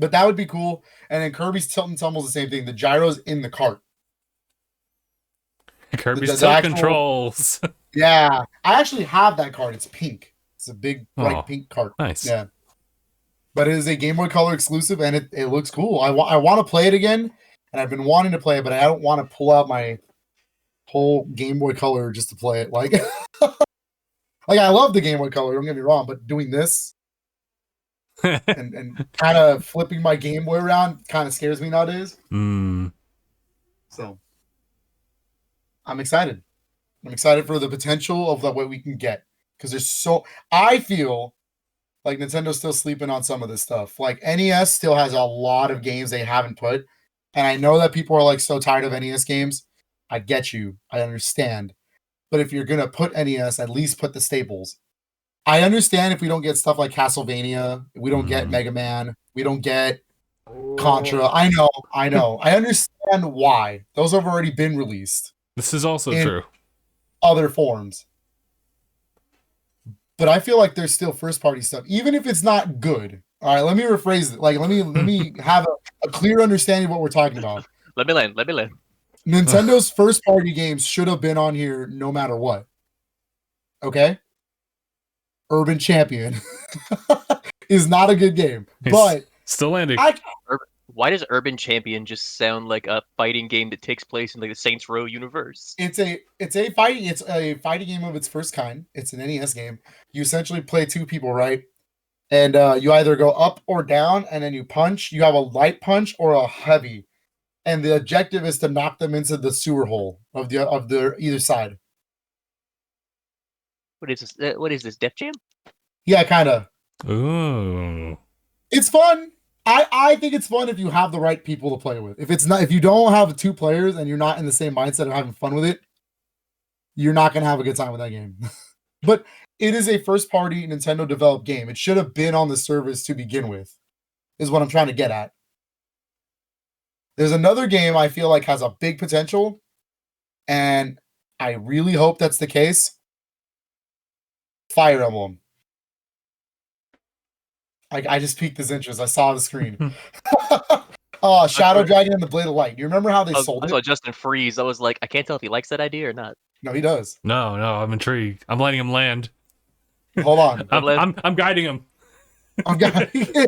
But that would be cool. And then Kirby's Tilt and Tumble is the same thing. The gyro's in the cart. Kirby's Tilt controls. Yeah, I actually have that cart. It's pink. It's a big bright pink cart. Nice. Yeah. But it is a Game Boy Color exclusive, and it looks cool. I want to play it again, and I've been wanting to play it, but I don't want to pull out my whole Game Boy Color just to play it. Like, like I love the Game Boy Color, don't get me wrong, but doing this and kind of flipping my Game Boy around kind of scares me nowadays. So I'm excited. I'm excited for the potential of what we can get, because I feel like Nintendo's still sleeping on some of this stuff. Like NES still has a lot of games they haven't put. And I know that people are like so tired of NES games. I get you. I understand. But if you're going to put NES, at least put the staples. I understand if we don't get stuff like Castlevania, we don't get Mega Man, we don't get Contra. I know. I understand why. Those have already been released. This is also true. Other forms. But I feel like there's still first party stuff, even if it's not good. All right, let me rephrase it. Like, let me have a clear understanding of what we're talking about. Let me land. Nintendo's first party games should have been on here no matter what. Okay? Urban Champion is not a good game, but still landing. Why does Urban Champion just sound like a fighting game that takes place in like the Saints Row universe? It's a fighting game of its first kind. It's an NES game. You essentially play two people, right? And you either go up or down, and then you punch. You have a light punch or a heavy, and the objective is to knock them into the sewer hole of the either side. What is this? Def Jam? Yeah, kind of. Ooh, it's fun. I think it's fun if you have the right people to play with. If you don't have two players and you're not in the same mindset of having fun with it, you're not going to have a good time with that game. But it is a first party Nintendo developed game. It should have been on the service to begin with, is what I'm trying to get at. There's another game I feel like has a big potential, and I really hope that's the case. Fire Emblem. I just piqued his interest. I saw the screen. Shadow Dragon and the Blade of Light. You remember how they sold it? I saw Justin Freeze. I was like, I can't tell if he likes that idea or not. No, he does. No, I'm intrigued. I'm letting him land. Hold on. I'm guiding him. I'm guiding him.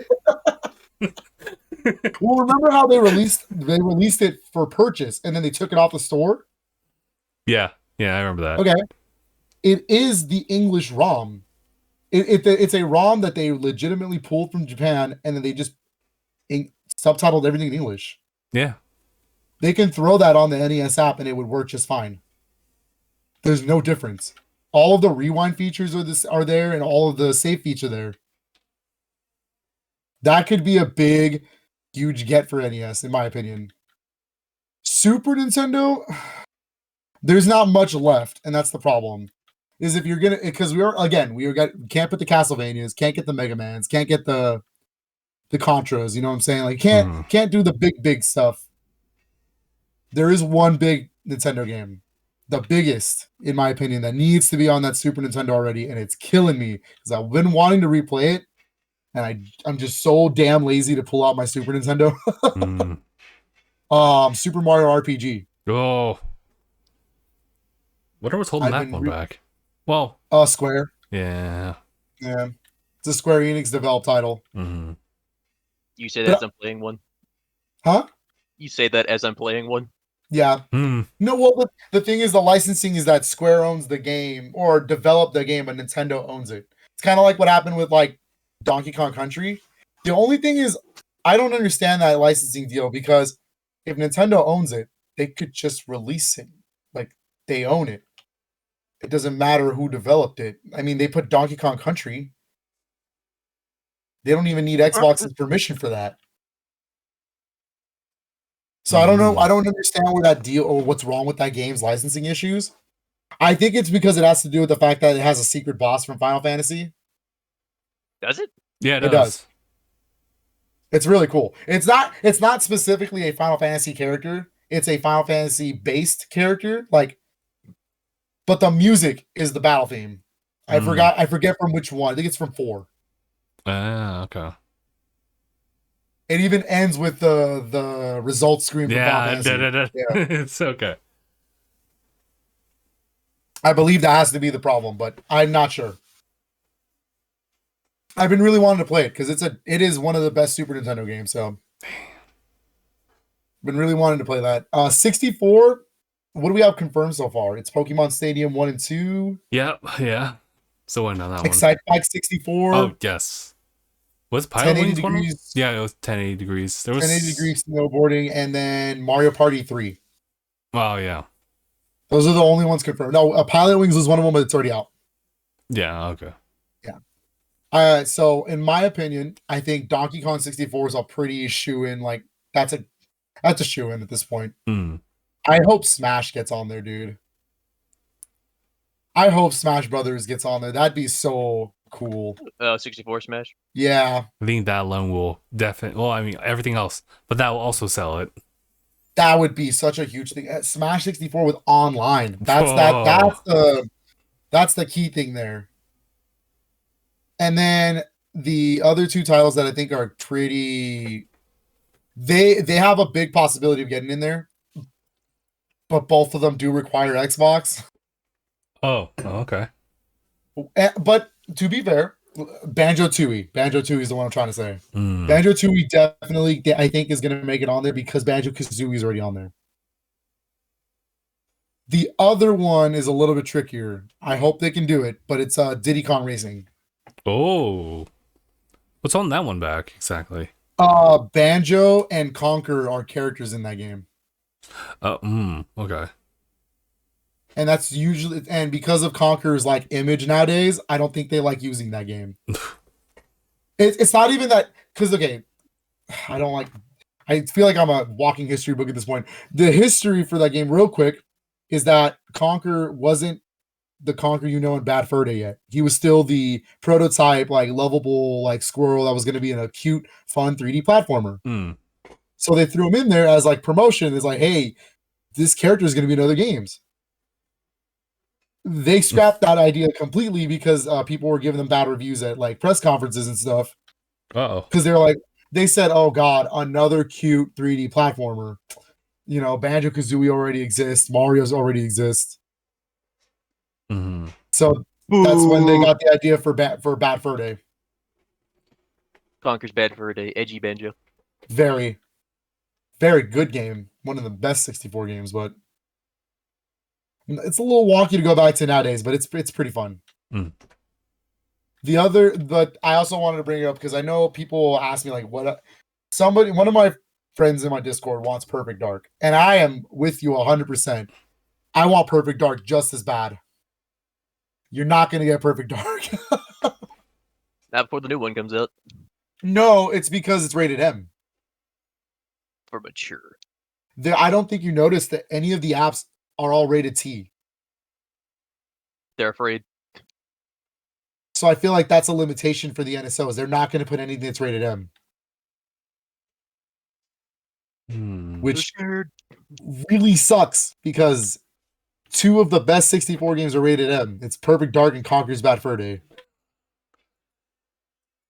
Well, remember how they released it for purchase and then they took it off the store? Yeah, I remember that. Okay. It is the English ROM. It's a ROM that they legitimately pulled from Japan, and then they just subtitled everything in English. Yeah. They can throw that on the NES app, and it would work just fine. There's no difference. All of the rewind features are there, and all of the save feature there. That could be a big, huge get for NES, in my opinion. Super Nintendo, there's not much left, and that's the problem. Is if you're gonna, because can't put the Castlevanias, can't get the Mega Mans, can't get the Contras. You know what I'm saying? Like can't do the big stuff. There is one big Nintendo game, the biggest in my opinion, that needs to be on that Super Nintendo already, and it's killing me because I've been wanting to replay it, and I'm just so damn lazy to pull out my Super Nintendo. Super Mario RPG. Oh, whatever's holding that one back. Well, Square. Yeah. It's a Square Enix developed title. Mm-hmm. You say that as I'm playing one? Huh? You say that as I'm playing one? Yeah. No, well, the thing is, the licensing is that Square owns the game or developed the game, but Nintendo owns it. It's kind of like what happened with like Donkey Kong Country. The only thing is, I don't understand that licensing deal, because if Nintendo owns it, they could just release it. Like, they own it. It doesn't matter who developed it. I mean, they put Donkey Kong Country. They don't even need Xbox's permission for that. So I don't know. I don't understand where that deal or what's wrong with that game's licensing issues. I think it's because it has to do with the fact that it has a secret boss from Final Fantasy. Does it? Yeah, it does. It's really cool. It's not specifically a Final Fantasy character. It's a Final Fantasy based character. But the music is the battle theme. I forget from which one. I think it's from 4. Okay. It even ends with the results screen from Final Fantasy. Yeah. It's okay. I believe that has to be the problem, but I'm not sure. I've been really wanting to play it because it is one of the best Super Nintendo games. So, been really wanting to play that. 64. What do we have confirmed so far? It's Pokemon Stadium 1 and 2. Yep. Yeah. So went on that Excite Bike 64. Oh yes. Was Pilot Wings 1? Yeah, it was 1080 degrees. There was 1080 degrees snowboarding, and then Mario Party 3. Oh yeah. Those are the only ones confirmed. No, Pilot Wings was one of them, but it's already out. Yeah. Okay. Yeah. So in my opinion, I think Donkey Kong 64 is a pretty shoe-in. Like that's a shoe-in at this point. I hope Smash gets on there, dude. I hope Smash Brothers gets on there. That'd be so cool. 64 Smash? Yeah. I think that alone will definitely, well, I mean, everything else, but that will also sell it. That would be such a huge thing. Smash 64 with online. That's the key thing there. And then the other two titles that I think are pretty, they have a big possibility of getting in there, but both of them do require Xbox. Oh, okay. But to be fair, Banjo-Tooie. Banjo-Tooie is the one I'm trying to say. Banjo-Tooie definitely, I think, is going to make it on there because Banjo-Kazooie is already on there. The other one is a little bit trickier. I hope they can do it, but it's Diddy Kong Racing. Oh. What's on that one back, exactly? Banjo and Conker are characters in that game. Okay. And that's usually, and because of Conker's like image nowadays, I don't think they like using that game. It's not even that, because okay, I feel like I'm a walking history book at this point. The history for that game, real quick, is that Conker wasn't the Conker you know in Bad Fur Day yet. He was still the prototype, like lovable, like squirrel that was going to be in a cute, fun 3D platformer. So they threw him in there as like promotion. It's like, hey, this character is going to be in other games. They scrapped that idea completely because people were giving them bad reviews at like press conferences and stuff. Because they said, oh God, another cute 3D platformer. You know, Banjo-Kazooie already exists. Mario's already exists. So that's when they got the idea for Bad Fur Day. Conker's Bad Fur Day. Edgy Banjo. Very, very good game. One of the best 64 games, but it's a little wonky to go back to nowadays, but it's pretty fun. But I also wanted to bring it up because I know people ask me like, one of my friends in my Discord wants Perfect Dark, and I am with you 100%. I want Perfect Dark just as bad. you're not going to get Perfect Dark. Not before the new one comes out. No, it's because it's rated M. For mature. I don't think you noticed that any of the apps are all rated T. They're afraid. So I feel like that's a limitation for the NSOs. They're not going to put anything that's rated M. Which really sucks because 2 of the best 64 games are rated M. It's Perfect Dark and Conker's Bad Fur Day.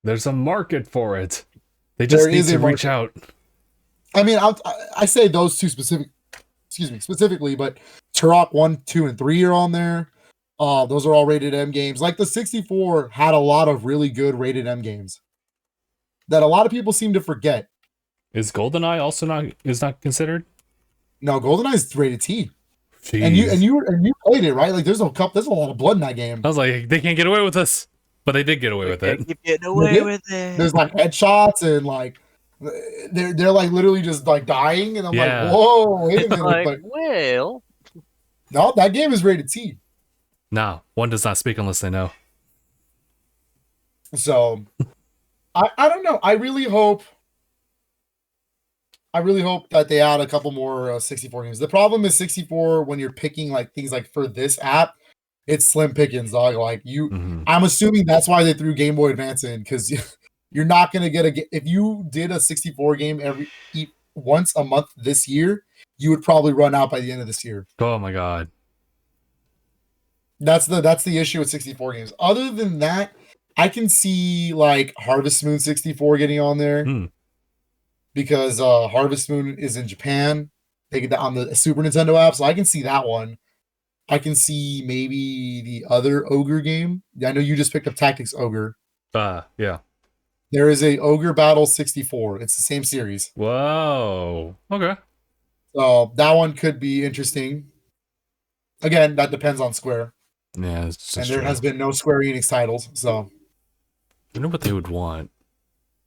There's a market for it. They just need to reach out. I mean, I say those 2 specifically, but Turok 1, 2, and 3 are on there. Those are all rated M games. Like the 64 had a lot of really good rated M games that a lot of people seem to forget. Is GoldenEye also not considered? No, GoldenEye is rated T. Jeez. And you played it, right? Like there's a lot of blood in that game. I was like, they can't get away with this, but they did get away with it. Keep getting away with it. There's like headshots and like they're like literally just like dying, and I'm like, whoa, wait a minute. Like, well, no, that game is rated T. No, one does not speak unless they know. So, I don't know. I really hope that they add a couple more 64 games. The problem is 64 when you're picking like things like for this app, it's slim pickings, dog. Like I'm assuming that's why they threw Game Boy Advance in, because you're not gonna get if you did a 64 game once a month this year, you would probably run out by the end of this year. Oh my god. That's the issue with 64 games. Other than that, I can see like Harvest Moon 64 getting on there because Harvest Moon is in Japan. They get that on the Super Nintendo app, so I can see that one. I can see maybe the other Ogre game. I know you just picked up Tactics Ogre. Yeah. There is a Ogre Battle 64. It's the same series. Whoa. Okay. So that one could be interesting. Again, that depends on Square. Yeah, it's just and there has been no Square Enix titles, so I know what they would want,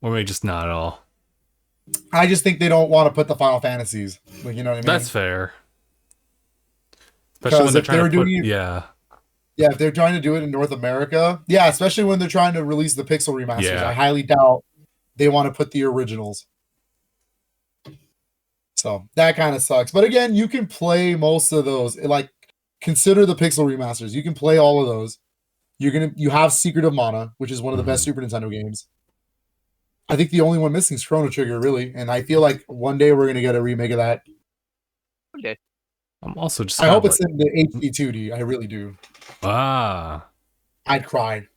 or maybe just not at all. I just think they don't want to put the Final Fantasies. Like, you know what I mean? That's fair. Especially when they're trying to put, if they're trying to do it in North America, especially when they're trying to release the Pixel remasters, Yeah. I highly doubt they want to put the originals. So that kind of sucks. But again, you can play most of those. Like, consider the Pixel remasters. You can play all of those. You have Secret of Mana, which is one of the best Super Nintendo games. I think the only one missing is Chrono Trigger, really, and I feel like one day we're gonna get a remake of that. Okay. I'm also just. I hope it's in the HD 2D. I really do. I'd cry.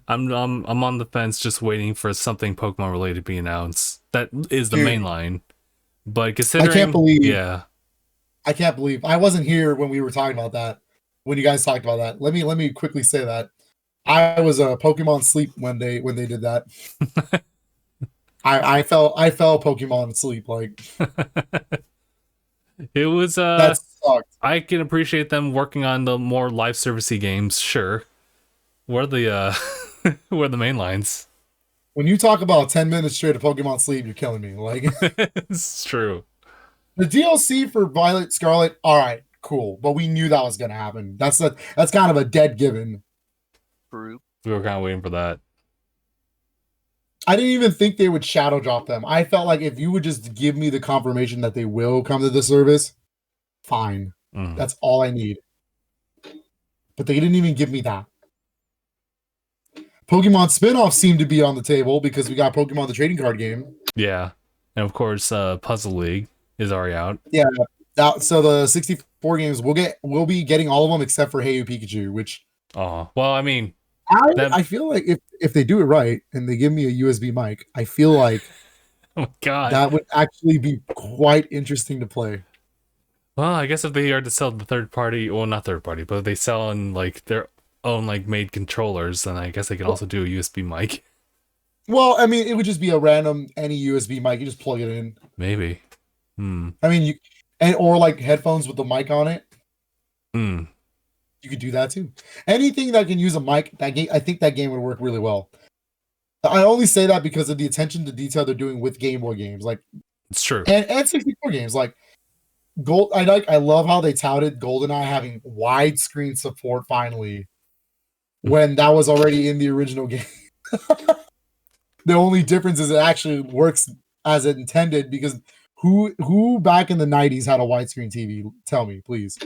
I'm on the fence, just waiting for something Pokemon related to be announced. That is the main line, but considering, I can't believe I wasn't here when we were talking about that. When you guys talked about that, let me quickly say that I was a Pokemon sleep when they did that. I fell Pokemon sleep like. It was that sucked. I can appreciate them working on the more live servicey games, sure. What are the what are the main lines? When you talk about 10 minutes straight of Pokemon sleep, you're killing me. Like it's true. The DLC for Violet Scarlet, all right, cool, but we knew that was gonna happen. That's kind of a dead given. True. We were kind of waiting for that. I didn't even think they would shadow drop them. I felt like if you would just give me the confirmation that they will come to the service, fine. That's all I need. But they didn't even give me that. Pokemon spin-offs seem to be on the table because we got Pokemon the trading card game. Yeah. And of course, Puzzle League is already out. Yeah. So the 64 games, we'll be getting all of them except for Hey You Pikachu, which well, I mean, I feel like if they do it right and they give me a USB mic, I feel like oh my god, that would actually be quite interesting to play. Well, I guess if they are to sell the third party, well, not third party, but if they sell in like their own like made controllers, then I guess they can also do a USB mic. Well, I mean, it would just be a random any USB mic. You just plug it in. Maybe. I mean, or like headphones with the mic on it. You could do that too. Anything that can use a mic, I think that game would work really well. I only say that because of the attention to detail they're doing with Game Boy games, like it's true, and 64 games. Like I love how they touted GoldenEye having widescreen support finally, when that was already in the original game. The only difference is it actually works as it intended, because who back in the 90s had a widescreen TV? Tell me, please.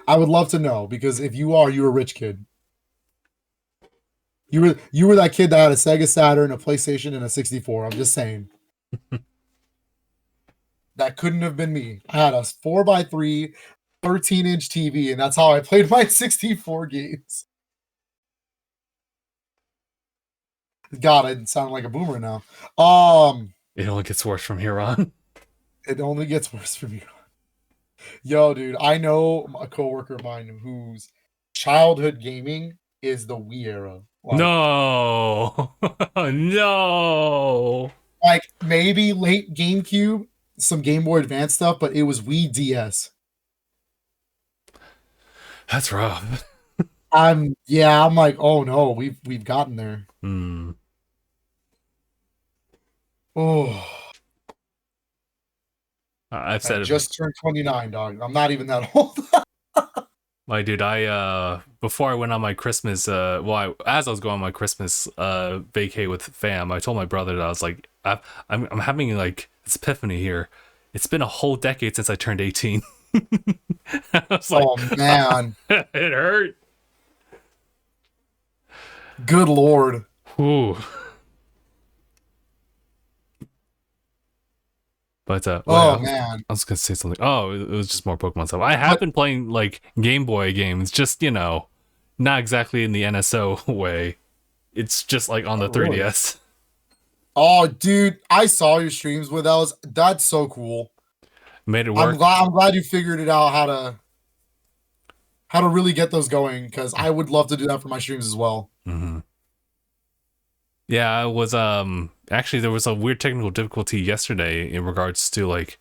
I would love to know, because if you are, you're a rich kid. You were that kid that had a Sega Saturn, a PlayStation, and a 64. I'm just saying. That couldn't have been me. I had a 4x3 13-inch TV, and that's how I played my 64 games. God, I sound like a boomer now. It only gets worse from here on. It only gets worse from here on. Yo, dude, I know a coworker of mine whose childhood gaming is the Wii era. Like, no. No. Like, maybe late GameCube, some Game Boy Advance stuff, but it was Wii DS. That's rough. I'm like, oh no, we've gotten there. Oh, I've said I just turned 29, dog. I'm not even that old. My dude, before I went on my Christmas, as I was going on my Christmas vacay with fam, I told my brother that I was like, I'm having like this epiphany here. It's been a whole decade since I turned 18. I was like, oh man, it hurt. Good Lord. Ooh. But man, I was gonna say something. Oh, it was just more Pokemon stuff. I have been playing like Game Boy games, just not exactly in the NSO way. It's just like on the 3DS. Oh, dude, I saw your streams with those. That's so cool. Made it work. I'm glad you figured it out how to really get those going, because I would love to do that for my streams as well. Mm-hmm. Yeah, I was actually there was a weird technical difficulty yesterday in regards to like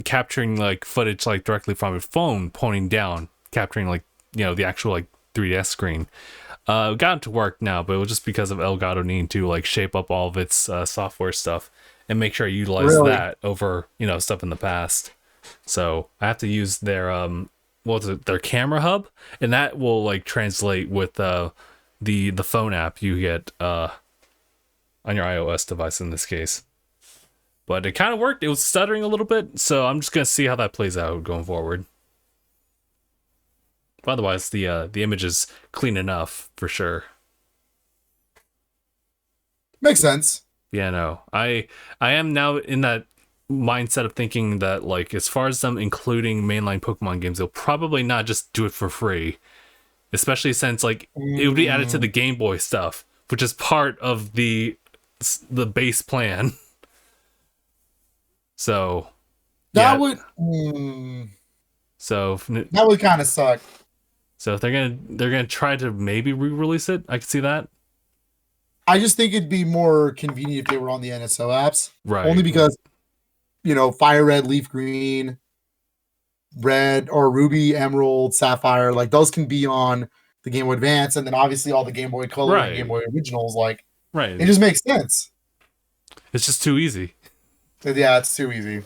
capturing like footage like directly from your phone pointing down, capturing like the actual like 3DS screen. Got to work now, but it was just because of Elgato needing to like shape up all of its software stuff and make sure I utilize that over stuff in the past. So I have to use their their camera hub, and that will like translate with the phone app you get on your iOS device in this case. But it kind of worked. It was stuttering a little bit, so I'm just gonna see how that plays out going forward. But otherwise, the image is clean enough for sure. Makes sense. Yeah, no, I am now in that mindset of thinking that like as far as them including mainline Pokemon games, they'll probably not just do it for free, especially since like it would be added to the Game Boy stuff, which is part of the base plan. So that would that would kind of suck. So if they're gonna try to maybe re-release it, I could see that. I just think it'd be more convenient if they were on the NSO apps, right? Only because Fire Red, Leaf Green, Red, or Ruby, Emerald, Sapphire, like those can be on the Game Boy Advance, and then obviously all the Game Boy Color and Game Boy Originals, like it just makes sense. It's just too easy. Yeah, it's too easy.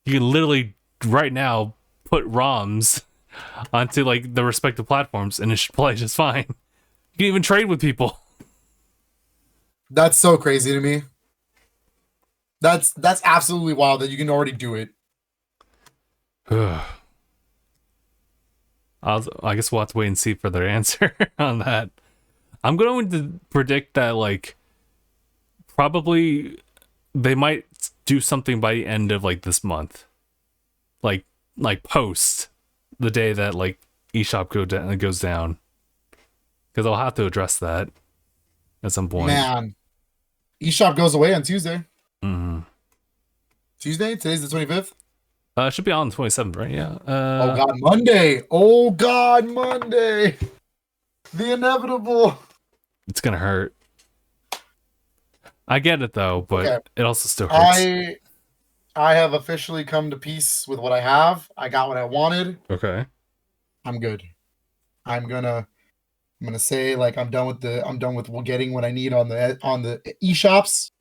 You can literally right now put ROMs onto like the respective platforms, and it should play just fine. You can even trade with people. That's so crazy to me. That's absolutely wild that you can already do it. I guess we'll have to wait and see for their answer on that. I'm going to predict that like probably they might do something by the end of like this month, like post the day that like eShop goes down, because I'll have to address that at some point. Man, eShop goes away on Tuesday. Mm-hmm. Tuesday? Today's the 25th? It should be on the 27th, right? Yeah. Oh God, Monday! Oh God, Monday! The inevitable. It's gonna hurt. I get it though, but it also still hurts. I have officially come to peace with what I have. I got what I wanted. Okay. I'm good. I'm gonna say like I'm done with getting what I need on the eShops.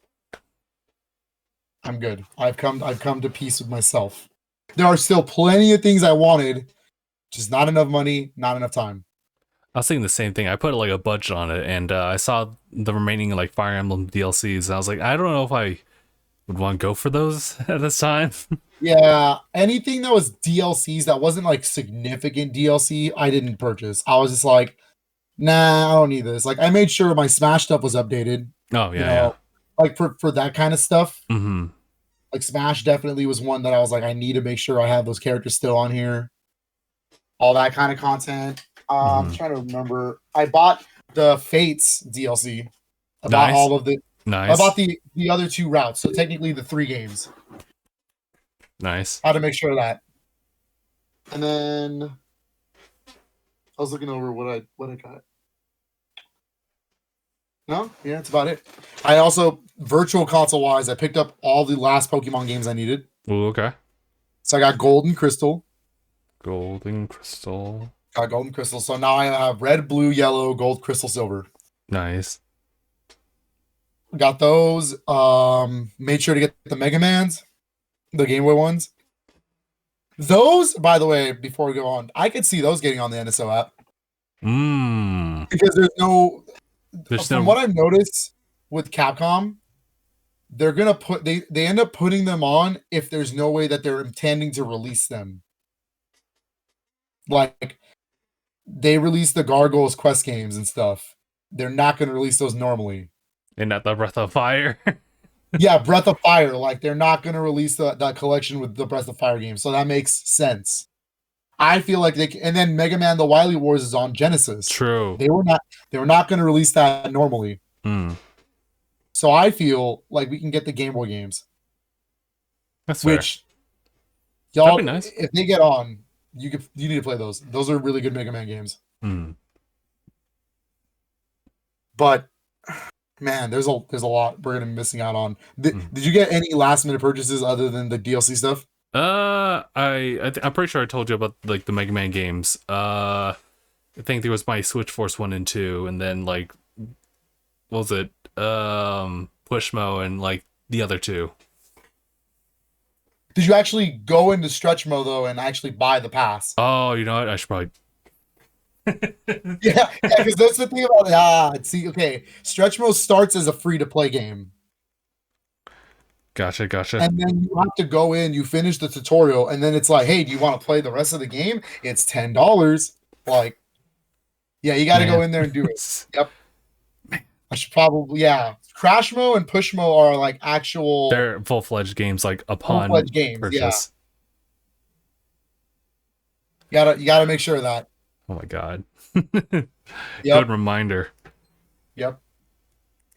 I'm good. I've come to peace with myself. There are still plenty of things I wanted, just not enough money, not enough time. I was thinking the same thing. I put like a budget on it, and I saw the remaining like Fire Emblem DLCs, and I was like, I don't know if I would want to go for those at this time. Yeah, anything that was DLCs that wasn't like significant DLC, I didn't purchase. I was just like, nah, I don't need this. Like, I made sure my Smash stuff was updated. Oh yeah, like for that kind of stuff. Mm-hmm. Like Smash definitely was one that I was like, I need to make sure I have those characters still on here. All that kind of content. I'm trying to remember. I bought the Fates DLC. I bought all of the. Nice. I bought the other 2 routes, so technically the 3 games. Nice. How to make sure of that. And then I was looking over what I got. No, yeah, that's about it. I also virtual console wise, I picked up all the last Pokemon games I needed. Ooh, okay. So I got Gold and Crystal. Golden Crystal. Got Gold and Crystal. So now I have Red, Blue, Yellow, Gold, Crystal, Silver. Nice. Got those. Made sure to get the Mega Mans, the Game Boy ones. Those, by the way, before we go on, I could see those getting on the NSO app. Because from what I've noticed with Capcom, they're gonna they end up putting them on if there's no way that they're intending to release them. Like they release the Gargoyles Quest games and stuff. They're not gonna release those normally. And not the Breath of Fire. Yeah, Breath of Fire. Like they're not gonna release that collection with the Breath of Fire game. So that makes sense. I feel like and then Mega Man: The Wily Wars is on Genesis. True. They were not going to release that normally. So I feel like we can get the Game Boy games. That's fair. Which y'all, nice. If they get on, you need to play those. Those are really good Mega Man games. But man, there's a lot we're gonna be missing out on. Did you get any last minute purchases other than the DLC stuff? I'm pretty sure I told you about like the Mega Man games. I think there was my Switch Force 1 and 2, and then like what was it? Pushmo and like the other 2. Did you actually go into Stretch Mo though and actually buy the pass? Oh, you know what? I should probably. yeah, because that's the thing about see, okay, Stretch Mo starts as a free to play game. Gotcha. And then you have to go in, you finish the tutorial, and then it's like, hey, do you want to play the rest of the game? It's $10. Like, yeah, you got to go in there and do it. Yep. I should probably, Crash Mo and Push Mo are like actual. They're full-fledged games, like upon full-fledged games, purchase. Yeah. You gotta make sure of that. Oh my god. Yep. Good reminder. Yep.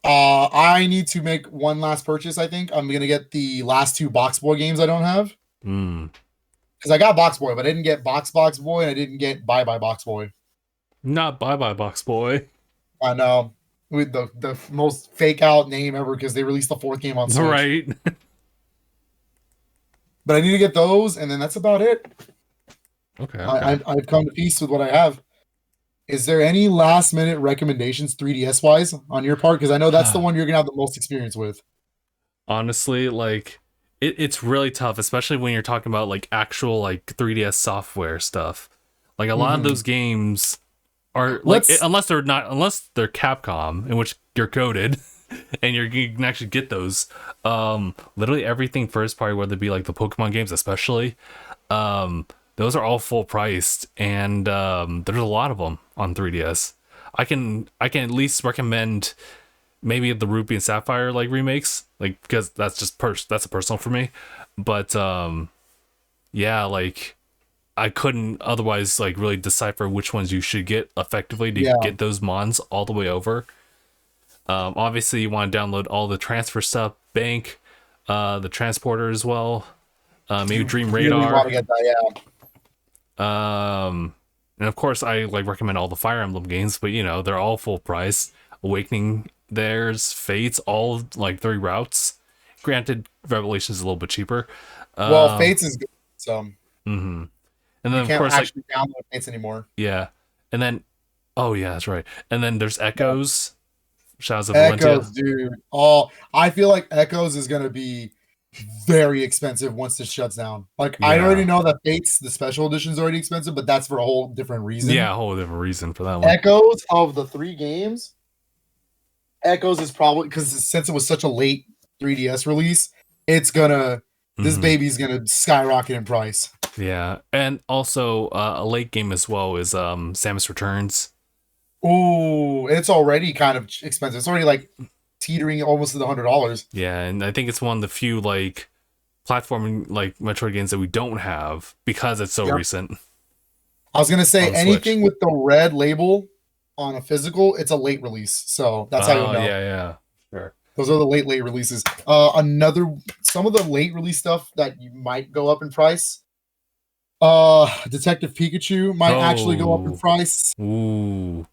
I need to make one last purchase. I think I'm gonna get the last 2 Box Boy games I don't have. Because I got Box Boy, but I didn't get Box Boy, and I didn't get Bye Bye Box Boy. Not Bye Bye Box Boy. I know, with the most fake out name ever because they released the 4th game on Switch. Right. But I need to get those, and then that's about it. Okay. I've come to peace with what I have. Is there any last minute recommendations 3DS wise on your part? Because I know that's the one you're gonna have the most experience with. Honestly, like it's really tough, especially when you're talking about like actual like 3DS software stuff. Like a lot of those games are like unless they're Capcom, in which you're coded and you can actually get those. Literally everything first party, whether it be like the Pokemon games, especially. Those are all full priced, and there's a lot of them on 3DS. I can at least recommend maybe the Ruby and Sapphire like remakes, like because that's just that's a personal for me. But yeah, like I couldn't otherwise like really decipher which ones you should get effectively to get those mons all the way over. Obviously, you want to download all the transfer stuff, Bank, the transporter as well. Maybe Dream Radar. Really want to get that, and of course I like recommend all the Fire Emblem games, but you know, they're all full price. Awakening, there's Fates, all like 3 routes. Granted, Revelation's a little bit cheaper. Well, Fates is good, so. And then you of can't course actually download Fates anymore. Yeah, and then that's right. And then there's Echoes, Shadows of Valentia. Echoes, dude. Oh, I feel like Echoes is gonna be very expensive once this shuts down. Like, Yeah. I already know that Fates, the special edition, is already expensive, but that's for a whole different reason. Yeah, a whole different reason for that one. Echoes of the 3 games, Echoes is probably, because since it was such a late 3DS release, it's gonna, this baby's gonna skyrocket in price. Yeah, and also a late game as well is Samus Returns. Ooh, it's already kind of expensive. It's already like teetering almost to the $100. Yeah, and I think it's one of the few like platforming like Metroid games that we don't have because it's so recent. I was gonna say anything with the red label on a physical, it's a late release. So that's how you'll know. Yeah, sure. Those are the late releases. Some of the late release stuff that you might go up in price. Detective Pikachu might actually go up in price. Ooh.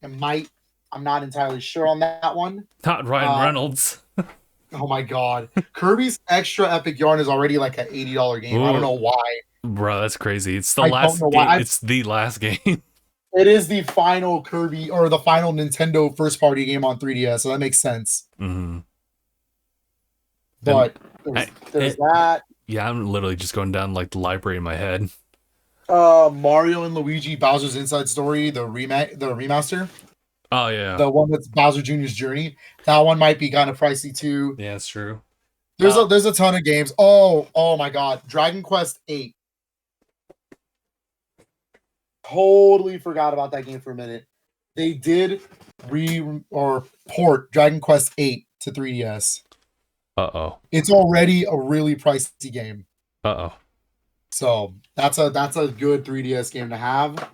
It might. I'm not entirely sure on that one. Not Ryan Reynolds. Oh my god. Kirby's Extra Epic Yarn is already like an $80 game. Ooh. I don't know why. Bro, that's crazy. It's the last game. It's the last game. It is the final Kirby or the final Nintendo first party game on 3DS, so that makes sense. But there's that. Yeah, I'm literally just going down like the library in my head. Mario and Luigi Bowser's Inside Story, the remaster. Oh yeah, the one that's Bowser Jr.'s Journey. That one might be kind of pricey too. Yeah, it's true. There's a ton of games. Oh my god, Dragon Quest 8. Totally forgot about that game for a minute. They did port Dragon Quest 8 to 3DS. It's already a really pricey game. So that's a good 3DS game to have.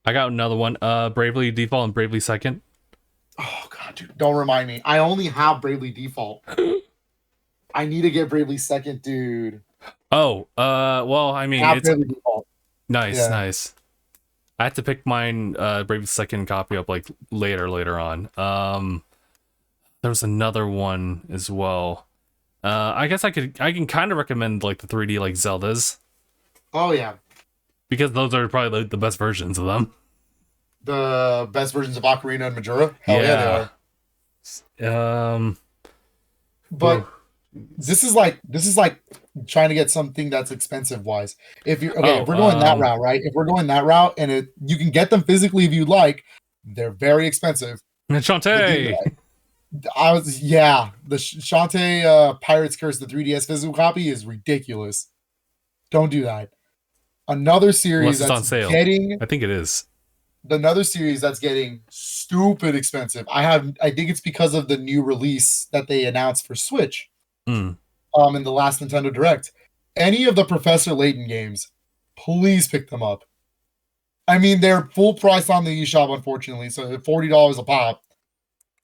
I got another one. Bravely Default and Bravely Second. Oh god, dude, don't remind me. I only have Bravely Default. I need to get Bravely Second, dude. Well, I mean, it's Bravely Default. Nice. I had to pick mine Bravely Second copy up like later on. There was another one as well. I guess I can kind of recommend like the 3D like Zeldas. Oh yeah. Because those are probably the best versions of them. The best versions of Ocarina and Majora? Hell yeah, they are. But this is like trying to get something that's expensive wise. If we're going that route, right? If we're going that route and you can get them physically if you'd like, they're very expensive. Shantae. The Shantae Pirate's Curse, the 3DS physical copy is ridiculous. Don't do that. Another series that's on sale. I think it is. Another series that's getting stupid expensive. I think it's because of the new release that they announced for Switch. In the last Nintendo Direct. Any of the Professor Layton games, please pick them up. I mean, they're full price on the eShop, unfortunately, so $40 a pop.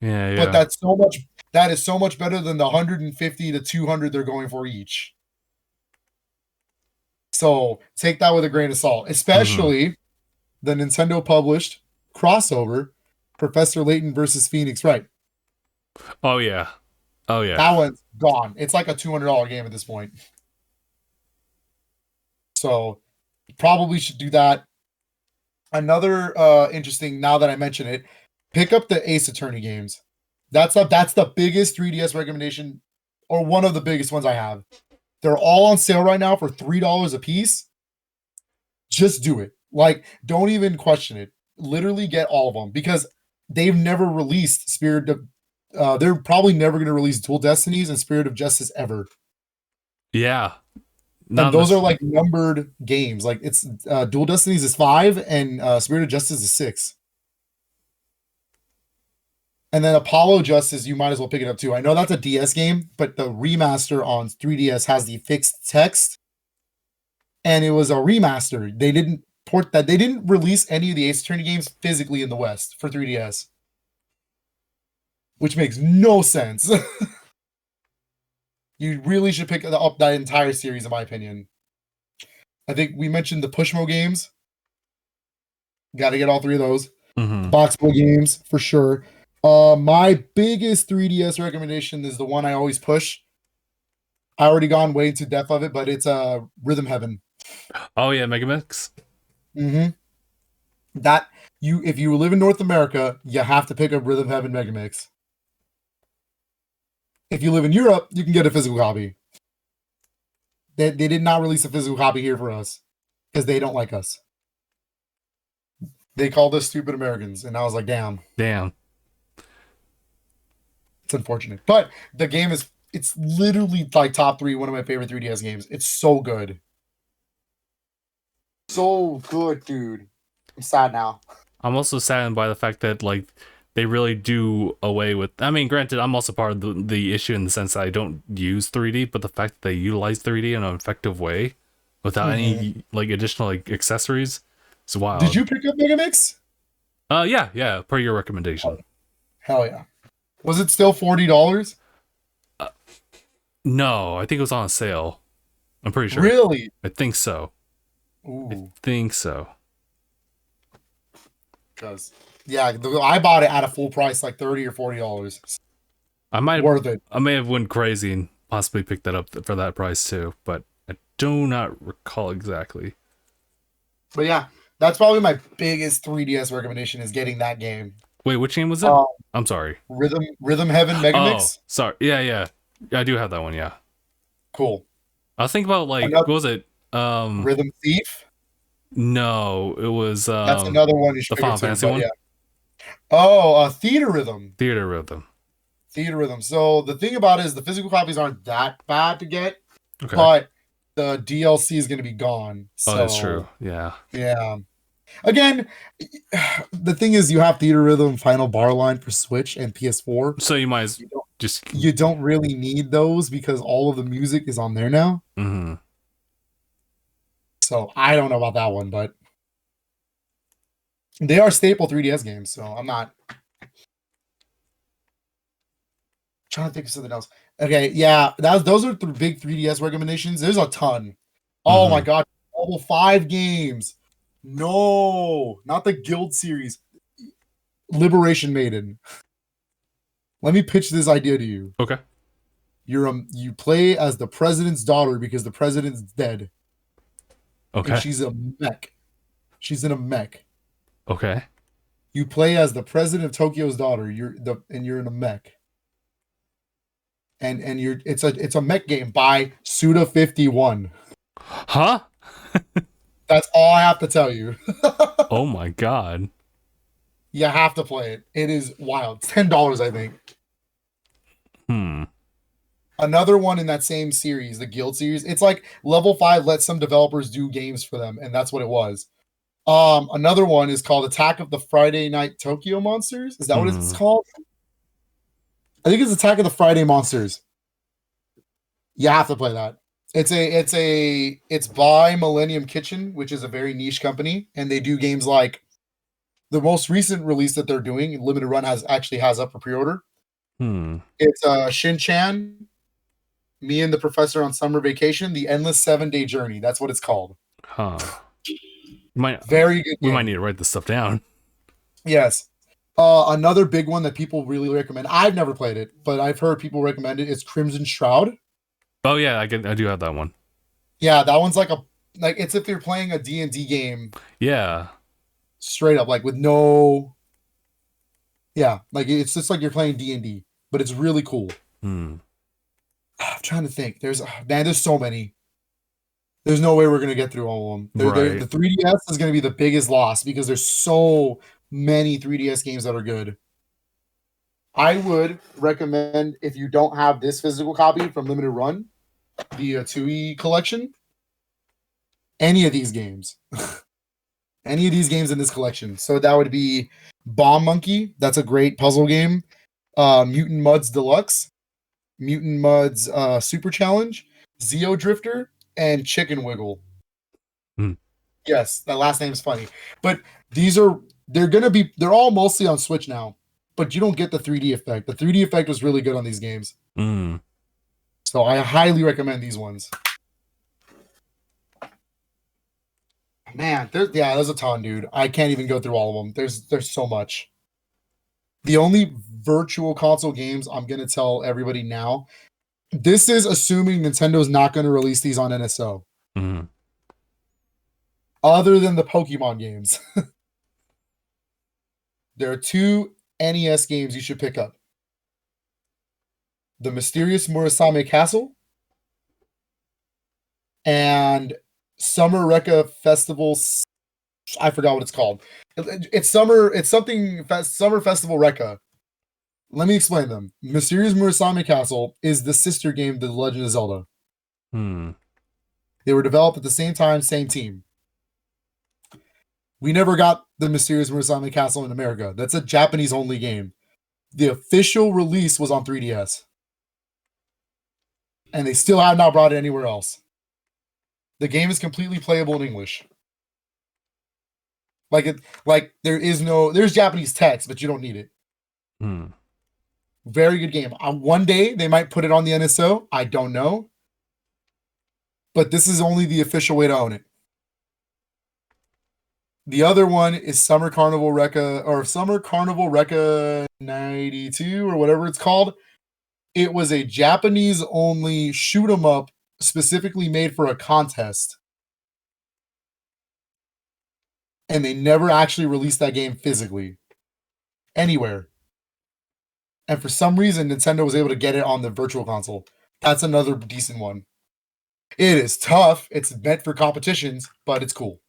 Yeah. But that is so much better than the $150 to $200 they're going for each. So take that with a grain of salt, especially the Nintendo published crossover Professor Layton versus Phoenix Wright. Oh yeah. That one's gone. It's like a $200 game at this point. So probably should do that. Another interesting, now that I mention it, pick up the Ace Attorney games. That's the biggest 3DS recommendation, or one of the biggest ones I have. They're all on sale right now for $3 a piece. Just do it. Like, don't even question it. Literally get all of them, because they've never released Spirit of... they're probably never going to release Dual Destinies and Spirit of Justice ever. Yeah. And those are like numbered games. Like, it's Dual Destinies is 5 and Spirit of Justice is 6. And then Apollo Justice, you might as well pick it up too. I know that's a DS game, but the remaster on 3DS has the fixed text. And it was a remaster. They didn't port that. They didn't release any of the Ace Attorney games physically in the West for 3DS. Which makes no sense. You really should pick up that entire series, in my opinion. I think we mentioned the Pushmo games. Got to get all 3 of those. Boxable games, for sure. My biggest 3DS recommendation is the one I always push. I already gone way into depth of it, but it's Rhythm Heaven. Oh yeah, Megamix. That if you live in North America, you have to pick up Rhythm Heaven Megamix. If you live in Europe, you can get a physical copy. They did not release a physical copy here for us because they don't like us. They called us stupid Americans, and I was like, damn. It's unfortunate. But the game it's literally like top 3, one of my favorite 3DS games. It's so good. So good, dude. I'm sad now. I'm also saddened by the fact that like they really do away with. I mean, granted, I'm also part of the issue in the sense that I don't use 3D, but the fact that they utilize 3D in an effective way without any like additional like accessories is wild. Did you pick up Megamix? Yeah, per your recommendation. Hell yeah. Was it still $40? No, I think it was on sale. I'm pretty sure. Really? I think so. Ooh. I think so. Because I bought it at a full price, like $30 or $40. Worth it. I may have went crazy and possibly picked that up for that price too, but I do not recall exactly. But yeah, that's probably my biggest 3DS recommendation is getting that game. Wait, which game was it? I'm sorry. Rhythm Heaven Megamix. Oh, sorry. Yeah. I do have that one. Yeah. Cool. I was thinking about like what was it? Rhythm Thief. No, it was. That's another one. You should the Final Fantasy one. Yeah. Oh, Theater Rhythm. Theater Rhythm. So the thing about it is the physical copies aren't that bad to get, okay. But the DLC is going to be gone. So, that's true. Yeah. Again, the thing is, you have Theater Rhythm Final Bar Line for Switch and PS4. So you might you don't really need those because all of the music is on there now. Mm-hmm. So I don't know about that one, but they are staple 3DS games. So I'm not trying to think of something else. Okay, yeah, those are the big 3DS recommendations. There's a ton. Oh my god, level 5 games. No, not the Guild series. Liberation Maiden. Let me pitch this idea to you. Okay. You play as the president's daughter because the president's dead. Okay. And she's a mech. She's in a mech. Okay. You play as the president of Tokyo's daughter. You're in a mech. And it's a mech game by Suda51. Huh? That's all I have to tell you. Oh my god. You have to play it. It is wild. It's $10, I think. Another one in that same series, the Guild series. It's like level 5 lets some developers do games for them, and that's what it was. Another one is called Attack of the Friday Night Tokyo Monsters. Is that what it's called? I think it's Attack of the Friday Monsters. You have to play that. It's by Millennium Kitchen, which is a very niche company, and they do games like the most recent release that they're doing, limited run has up for pre-order. It's Shin-Chan, Me and the Professor on Summer Vacation, The Endless 7-Day Journey. That's what it's called. Very good game. We might need to write this stuff down. Yes. Another big one that people really recommend. I've never played it, but I've heard people recommend it. It's Crimson Shroud. Oh yeah, I do have that one. Yeah, that one's like it's if you're playing a D&D game. Yeah. Straight up, like with no. Yeah, like it's just like you're playing D&D, but it's really cool. I'm trying to think. There's so many. There's no way we're gonna get through all of them. The 3DS is gonna be the biggest loss because there's so many 3DS games that are good. I would recommend, if you don't have this physical copy from Limited Run, the TUI collection, any of these games. Any of these games in this collection. So that would be Bomb Monkey. That's a great puzzle game. Mutant Muds Deluxe, Mutant Muds Super Challenge, Zeo Drifter, and Chicken Wiggle. Yes, that last name is funny. But they're all mostly on Switch now. But you don't get the 3D effect. The 3D effect was really good on these games. So I highly recommend these ones. Man, there's a ton, dude. I can't even go through all of them. There's so much. The only virtual console games I'm going to tell everybody now, this is assuming Nintendo's not going to release these on NSO. Other than the Pokemon games. There are 2 NES games you should pick up. The Mysterious Murasame Castle, and Summer Rekka Festival. I forgot what it's called. It's summer. It's something. Summer Festival Rekka. Let me explain them. Mysterious Murasame Castle is the sister game to The Legend of Zelda. They were developed at the same time, same team. We never got the Mysterious Murasame Castle in America. That's a Japanese-only game. The official release was on 3DS. And they still have not brought it anywhere else. The game is completely playable in English. There's Japanese text, but you don't need it. Very good game. One day they might put it on the NSO. I don't know. But this is only the official way to own it. The other one is Summer Carnival Rekka 92 or whatever it's called. It was a Japanese-only shoot 'em up specifically made for a contest. And they never actually released that game physically anywhere. And for some reason, Nintendo was able to get it on the Virtual Console. That's another decent one. It is tough. It's meant for competitions, but it's cool.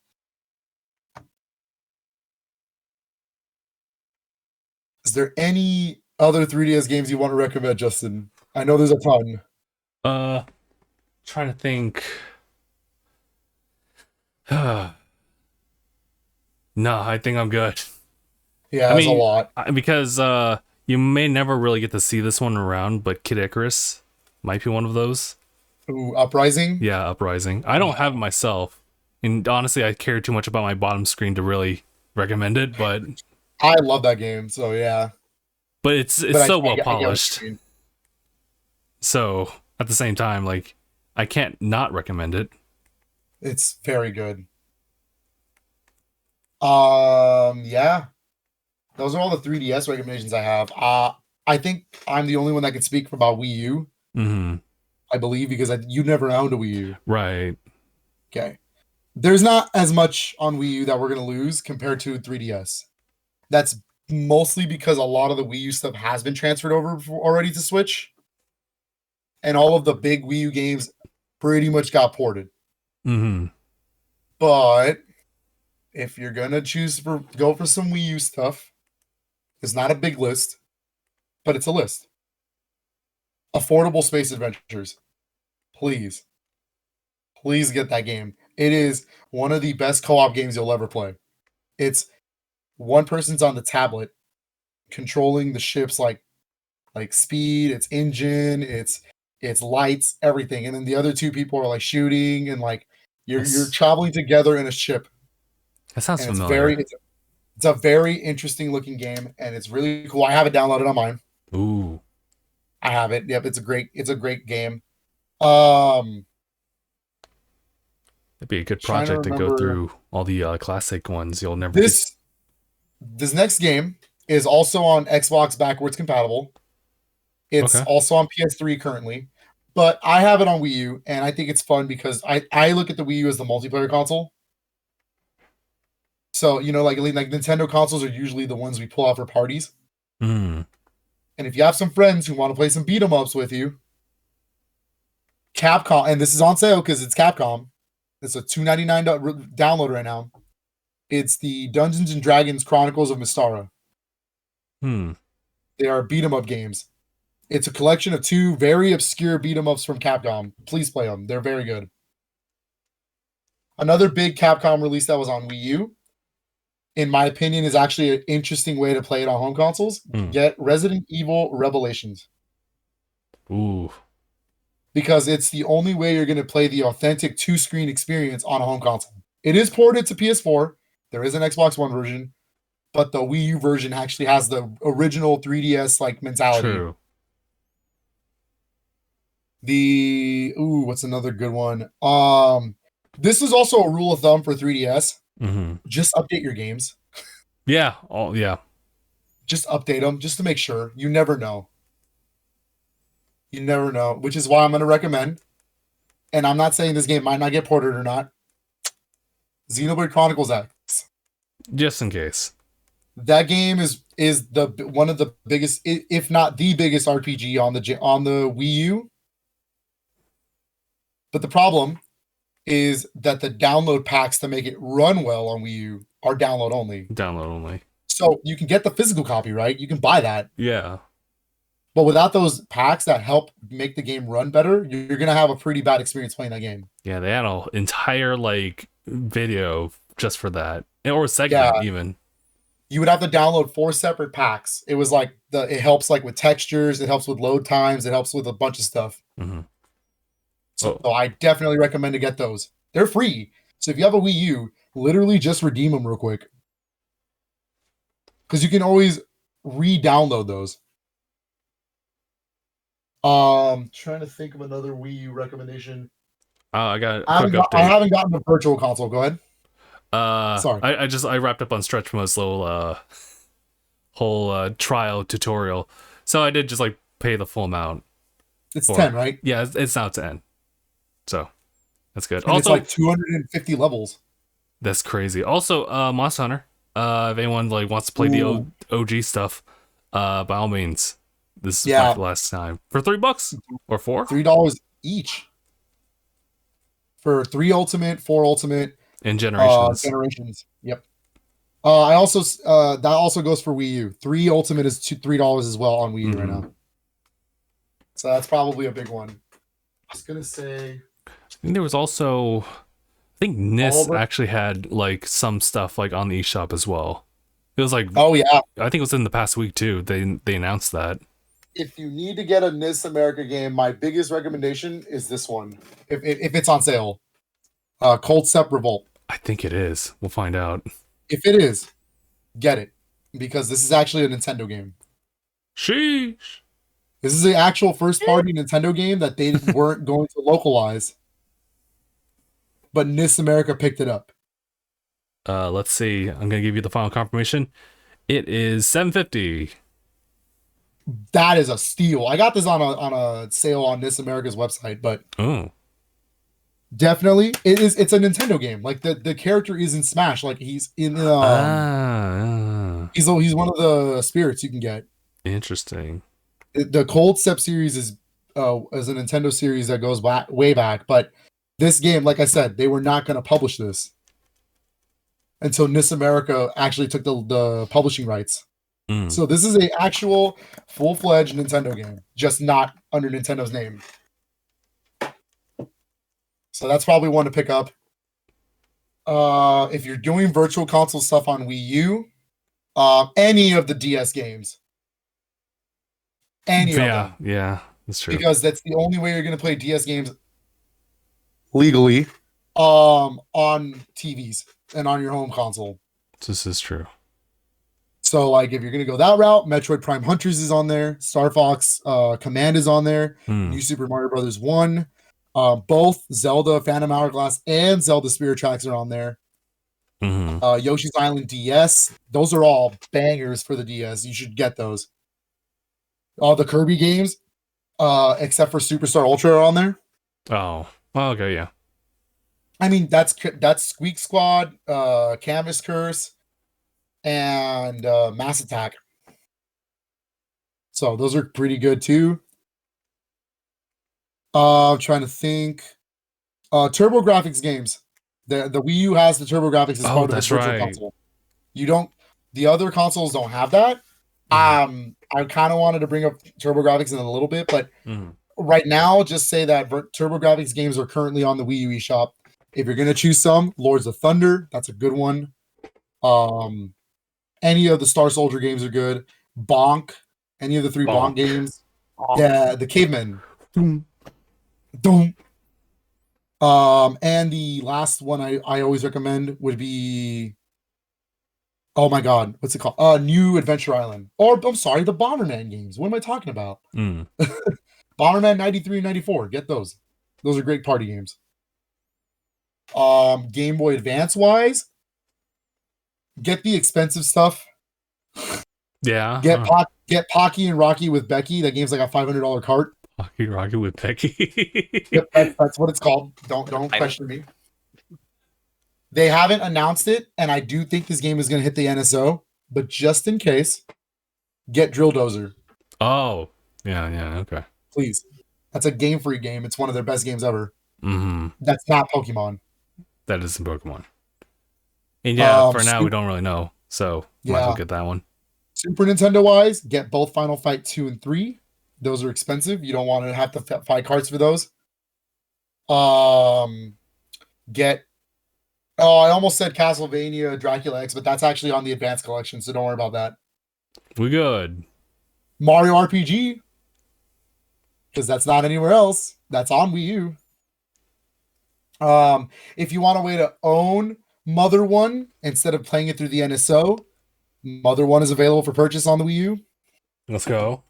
Is there any other 3DS games you want to recommend, Justin? I know there's a ton. Trying to think. No, I think I'm good. Yeah, that's a lot. Because you may never really get to see this one around, but Kid Icarus might be one of those. Ooh, Uprising? Yeah, Uprising. I don't have it myself. And honestly, I care too much about my bottom screen to really recommend it, but I love that game, so yeah. But it's so well polished. So at the same time, like, I can't not recommend it. It's very good. Yeah. Those are all the 3DS recommendations I have. I think I'm the only one that can speak about Wii U. I believe, because you never owned a Wii U. Right. Okay. There's not as much on Wii U that we're going to lose compared to 3DS. That's mostly because a lot of the Wii U stuff has been transferred over already to Switch. And all of the big Wii U games pretty much got ported. But if you're going to go for some Wii U stuff, it's not a big list, but it's a list. Affordable Space Adventures. Please get that game. It is one of the best co-op games you'll ever play. It's one person's on the tablet controlling the ship's like speed, its engine, its lights, everything, and then the other two people are like shooting, and like you're traveling together in a ship. That sounds familiar. It's a very interesting looking game, and it's really cool. I have it downloaded on mine. Ooh. I have it. Yep, it's a great game. It'd be a good project to go through all the classic ones you'll never This next game is also on Xbox backwards compatible. It's also on PS3 currently, but I have it on Wii U, and I think it's fun because I look at the Wii U as the multiplayer console. So, like Nintendo consoles are usually the ones we pull out for parties. And if you have some friends who want to play some beat 'em ups with you, Capcom, and this is on sale because it's Capcom. It's a $2.99 download right now. It's the Dungeons and Dragons Chronicles of Mystara. They are beat 'em up games. It's a collection of two very obscure beat 'em ups from Capcom. Please play them. They're very good. Another big Capcom release that was on Wii U, in my opinion, is actually an interesting way to play it on home consoles. Get Resident Evil Revelations. Ooh. Because it's the only way you're going to play the authentic 2-screen experience on a home console. It is ported to PS4. There is an Xbox One version, but the Wii U version actually has the original 3DS like mentality. True. What's another good one? This is also a rule of thumb for 3DS. Just update your games. Yeah. Just update them just to make sure. You never know. Which is why I'm going to recommend, and I'm not saying this game might not get ported or not, Xenoblade Chronicles X. Just in case. That game is the one of the biggest, if not the biggest RPG on the Wii U. But the problem is that the download packs to make it run well on Wii U are download only. Download only. So you can get the physical copy, right? You can buy that. Yeah. But without those packs that help make the game run better, you're gonna have a pretty bad experience playing that game. Yeah, they had an entire like video just for that, or a segment even. You would have to download 4 separate packs. It was like it helps like with textures, it helps with load times, it helps with a bunch of stuff. Mm-hmm. So I definitely recommend to get those. They're free. So if you have a Wii U, literally just redeem them real quick. Because you can always re-download those. Trying to think of another Wii U recommendation. I got I haven't gotten the virtual console. Go ahead. Sorry. I wrapped up on Stretch Mo's little whole trial tutorial. So I did just like pay the full amount. It's 10, right? Yeah, it's now 10. So that's good. And also, it's like 250 levels. That's crazy. Also, Monster Hunter. If anyone like wants to play the OG stuff, by all means, this is the last time for $3 or $4. $3 each for 3 Ultimate, 4 Ultimate, and Generations. Generations. Yep. I also that also goes for Wii U. 3 Ultimate is $3 as well on Wii U right now. So that's probably a big one. I was gonna say. I think there was also, I think NIS actually had like some stuff like on the eShop as well. It was like, oh yeah, I think it was in the past week too. They announced that. If you need to get a NIS America game, my biggest recommendation is this one. If it's on sale, Cold Step Revolt. I think it is. We'll find out. If it is, get it, because this is actually a Nintendo game. Sheesh. This is the actual first-party Nintendo game that they weren't going to localize, but NIS America picked it up. Let's see. I'm gonna give you the final confirmation. It is $7.50. That is a steal. I got this on a sale on NIS America's website, but definitely it's a Nintendo game. Like the character is in Smash. Like he's in he's one of the spirits you can get. Interesting. The Cold Step series is a Nintendo series that goes way back, but this game, like I said, they were not going to publish this until NIS America actually took the publishing rights. So this is an actual full-fledged Nintendo game, just not under Nintendo's name. So that's probably one to pick up. If you're doing virtual console stuff on Wii U, any of the DS games. Any of them. Yeah, that's true. Because that's the only way you're going to play DS games legally on TVs and on your home console. This is true. So, like, if you're going to go that route, Metroid Prime Hunters is on there. Star Fox Command is on there. New Super Mario Brothers 1. Both Zelda Phantom Hourglass and Zelda Spirit Tracks are on there. Yoshi's Island DS. Those are all bangers for the DS. You should get those. All the Kirby games, except for Superstar Ultra, are on there. Oh, well, okay, yeah. I mean, that's Squeak Squad, Canvas Curse, and Mass Attack. So those are pretty good too. I'm trying to think. TurboGrafx games. The Wii U has the TurboGrafx as part of its virtual console. You don't. The other consoles don't have that. I kind of wanted to bring up TurboGrafx in a little bit, but right now, just say that TurboGrafx games are currently on the Wii U eShop. If you're gonna choose some, Lords of Thunder, that's a good one. Any of the Star Soldier games are good. Bonk, any of the 3 Bonk games. Yeah, the Cavemen. Doom. And the last one I always recommend would be, oh my god, what's it called? New Adventure Island. Or, I'm sorry, the Bomberman games. What am I talking about? Bomberman 93 and 94. Get those. Those are great party games. Game Boy Advance wise, get the expensive stuff. Yeah. Get Pocky and Rocky with Becky. That game's like a $500 cart. Pocky Rocky with Becky. Yep, that's what it's called. Don't question me. They haven't announced it, and I do think this game is going to hit the NSO, but just in case, get Drill Dozer. Oh, yeah, okay. Please. That's a Game Freak game. It's one of their best games ever. Mm-hmm. That's not Pokemon. That isn't Pokemon. And yeah, for now, we don't really know. So, might as well get that one. Super Nintendo-wise, get both Final Fight 2 and 3. Those are expensive. You don't want to have to fight cards for those. Get... Oh, I almost said Castlevania Dracula X, but that's actually on the Advanced Collection, so don't worry about that. We good. Mario RPG, because that's not anywhere else. That's on Wii U. If you want a way to own Mother 1 instead of playing it through the NSO, Mother 1 is available for purchase on the Wii U. Let's go.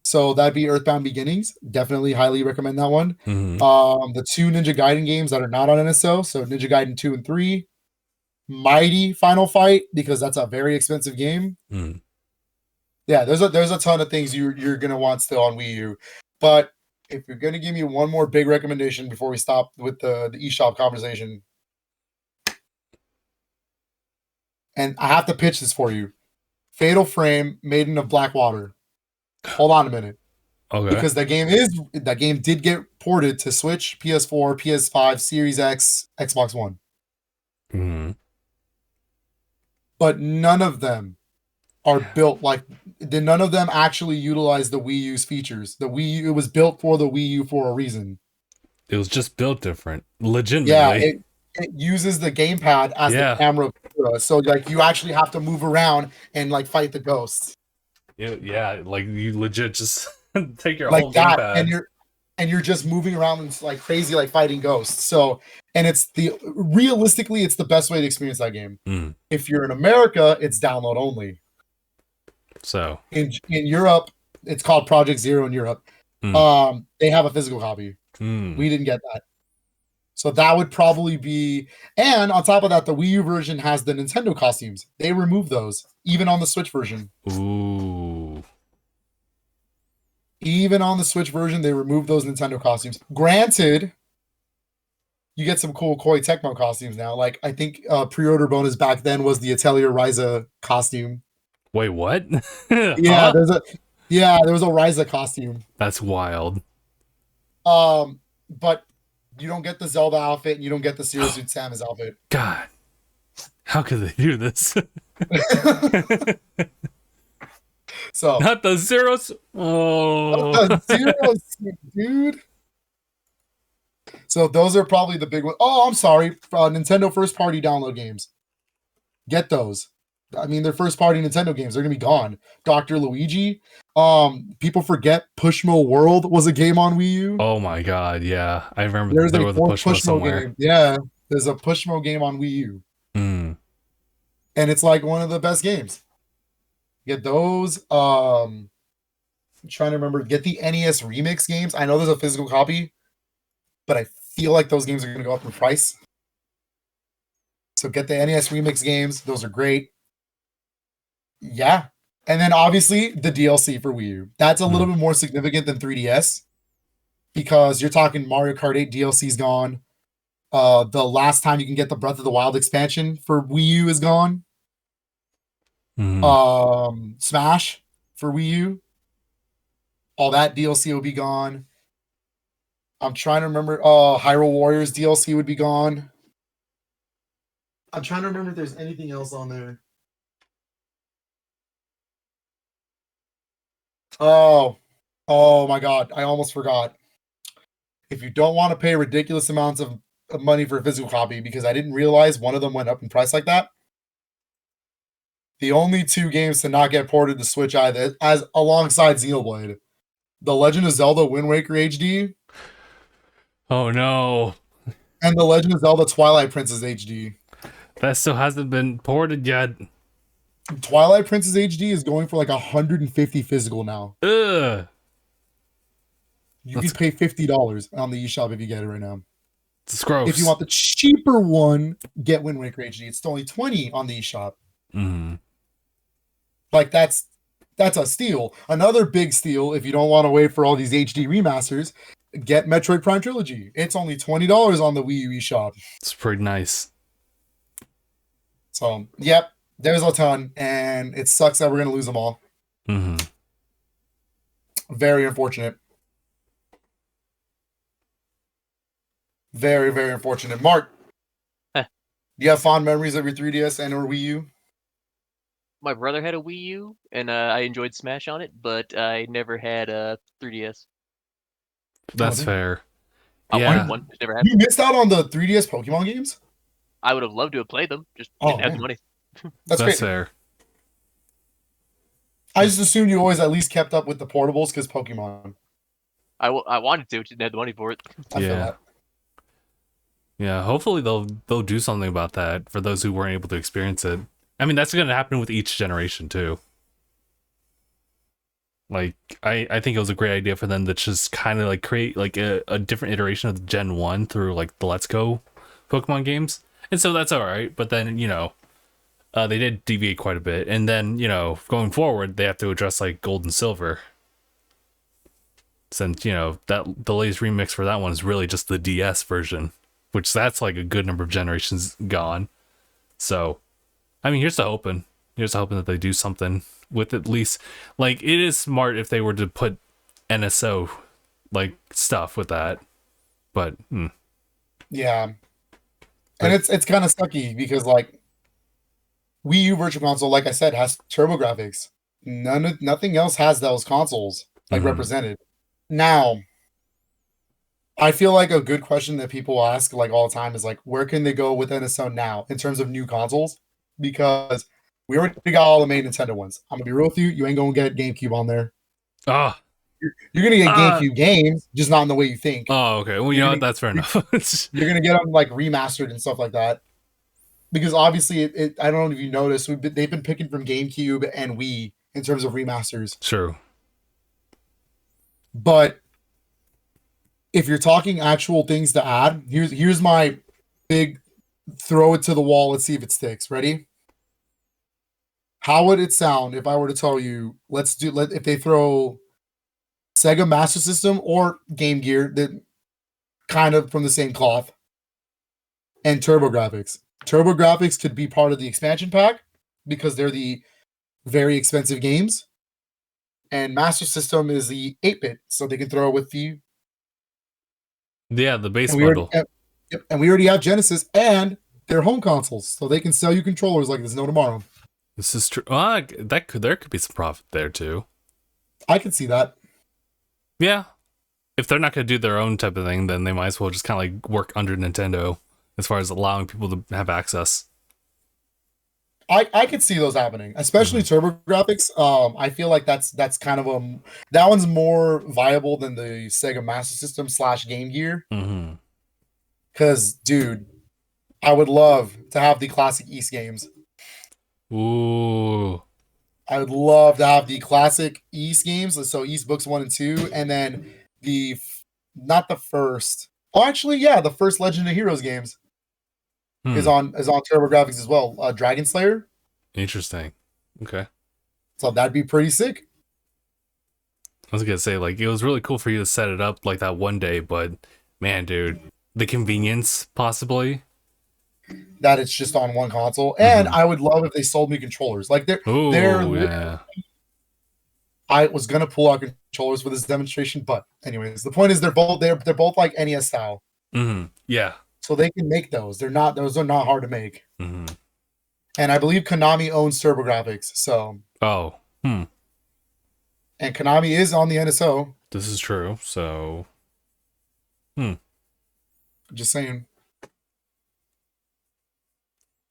So that'd be Earthbound Beginnings. Definitely highly recommend that one. Mm-hmm. The 2 Ninja Gaiden games that are not on NSO, so Ninja Gaiden 2 and 3. Mighty Final Fight, because that's a very expensive game. Mm. Yeah, there's a ton of things you're gonna want still on Wii U. But if you're gonna give me one more big recommendation before we stop with the eShop conversation, and I have to pitch this for you. Fatal Frame, Maiden of Blackwater. Hold on a minute. Okay. Because that game did get ported to Switch, PS4, PS5, Series X, Xbox One. Mm-hmm. But none of them are built like none of them actually utilize the Wii U's features. The Wii U, it was built for the Wii U for a reason. It was just built different, legitimately. Yeah, it uses the gamepad as the camera, so like you actually have to move around and like fight the ghosts. Yeah, like you legit just take your like whole that, gamepad and you're just moving around and like crazy, like fighting ghosts. So, and realistically, it's the best way to experience that game. Mm. If you're in America, it's download only. So in Europe, it's called Project Zero in Europe. They have a physical copy. We didn't get that. So that would probably be, and on top of that, the Wii U version has the Nintendo costumes. They removed those, even on the Switch version. Ooh. Even on the Switch version, they removed those Nintendo costumes. Granted, you get some cool Koei Tecmo costumes now. Like, I think pre-order bonus back then was the Atelier Ryza costume. Wait, what? Yeah, there was a Ryza costume. That's wild. But you don't get the Zelda outfit, and you don't get the Zero Suit Samus outfit. God, how could they do this? So not the Zeros. Oh, not the Zero Suit, dude. So those are probably the big ones. Oh, I'm sorry, Nintendo first party download games. Get those. I mean, they're first party Nintendo games. They're gonna be gone. Dr. Luigi. People forget Pushmo World was a game on Wii U. Oh my god, yeah. I remember there was a Pushmo somewhere. Game. Yeah, there's a Pushmo game on Wii U. And it's like one of the best games. Get those. I'm trying to remember. Get the NES Remix games. I know there's a physical copy, but I feel like those games are gonna go up in price. So get the NES Remix games. Those are great. Yeah. And then obviously the DLC for Wii U. That's a little bit more significant than 3DS because you're talking Mario Kart 8 DLC's gone. The last time you can get the Breath of the Wild expansion for Wii U is gone. Smash for Wii U. All that DLC will be gone. I'm trying to remember. Hyrule Warriors DLC would be gone. I'm trying to remember if there's anything else on there. Oh my god, I almost forgot. If you don't want to pay ridiculous amounts of money for a physical copy, because I didn't realize one of them went up in price like that, the only 2 games to not get ported to Switch either, as alongside Xenoblade, The Legend of Zelda Wind Waker HD. Oh no. And The Legend of Zelda Twilight Princess HD. That still hasn't been ported yet. Twilight Princess HD is going for like 150 physical now. Ugh. You can pay $50 on the eShop if you get it right now. It's gross. If you want the cheaper one, get Wind Waker HD. It's only $20 on the eShop. Like that's a steal. Another big steal, if you don't want to wait for all these HD remasters, get Metroid Prime Trilogy. It's only $20 on the Wii U eShop. It's pretty nice. So, yep. There's a ton, and it sucks that we're going to lose them all. Mm-hmm. Very unfortunate. Very, very unfortunate. Mark, do you have fond memories of your 3DS and or Wii U? My brother had a Wii U, and I enjoyed Smash on it, but I never had a 3DS. That's fair. I wanted one, just never had. You missed out on the 3DS Pokemon games? I would have loved to have played them, just didn't have the money. That's fair. I just assumed you always at least kept up with the portables because Pokemon. I wanted to, just didn't have the money for it. I feel that. Yeah, hopefully they'll do something about that for those who weren't able to experience it. I mean, that's going to happen with each generation too. Like, I think it was a great idea for them to just kind of like create like a different iteration of Gen 1 through like the Let's Go Pokemon games. And so that's all right. But then, they did deviate quite a bit. And then, going forward, they have to address like Gold and Silver. Since, that the latest remix for that one is really just the DS version, which that's like a good number of generations gone. So, I mean, here's to hoping that they do something with at least, like, it is smart if they were to put NSO like stuff with that, but yeah, and it's kind of sucky because like Wii U Virtual Console, like I said, has TurboGrafx. Nothing else has those consoles like represented. Now, I feel like a good question that people ask like all the time is like, where can they go with NSO now in terms of new consoles? Because we already got all the main Nintendo ones. I'm gonna be real with you. You ain't gonna get GameCube on there. Ah, you're gonna get GameCube games, just not in the way you think. Oh, okay. Well, what? That's fair enough. You're gonna get them like remastered and stuff like that. Because obviously, I don't know if you noticed, they've been picking from GameCube and Wii in terms of remasters. True. But if you're talking actual things to add, here's my big throw it to the wall. Let's see if it sticks. Ready? How would it sound if I were to tell you, if they throw Sega Master System or Game Gear, that kind of from the same cloth, and TurboGrafx. TurboGrafx could be part of the expansion pack because they're the very expensive games, and Master System is the 8-bit, so they can throw it with the base bundle. And we already have Genesis and their home consoles, so they can sell you controllers like there's no tomorrow. This is true. There could be some profit there too. I could see that. Yeah, if they're not going to do their own type of thing, then they might as well just kind of like work under Nintendo as far as allowing people to have access. I could see those happening, especially TurboGrafx. I feel like that's kind of that one's more viable than the Sega Master System / Game Gear. Because, dude, I would love to have the classic East games. Ooh. I would love to have the classic East games. So East Books 1 and 2, and then the first Legend of Heroes games is on TurboGrafx as well. Dragon Slayer. Interesting. Okay. So that'd be pretty sick. I was gonna say, like, it was really cool for you to set it up like that one day, but man, dude, the convenience possibly that it's just on one console. And I would love if they sold me controllers. Like I was gonna pull out controllers for this demonstration, but anyways, the point is they're both like NES style. Yeah. So they can make those. Those are not hard to make. And I believe Konami owns TurboGrafx. So and Konami is on the NSO. This is true. So just saying.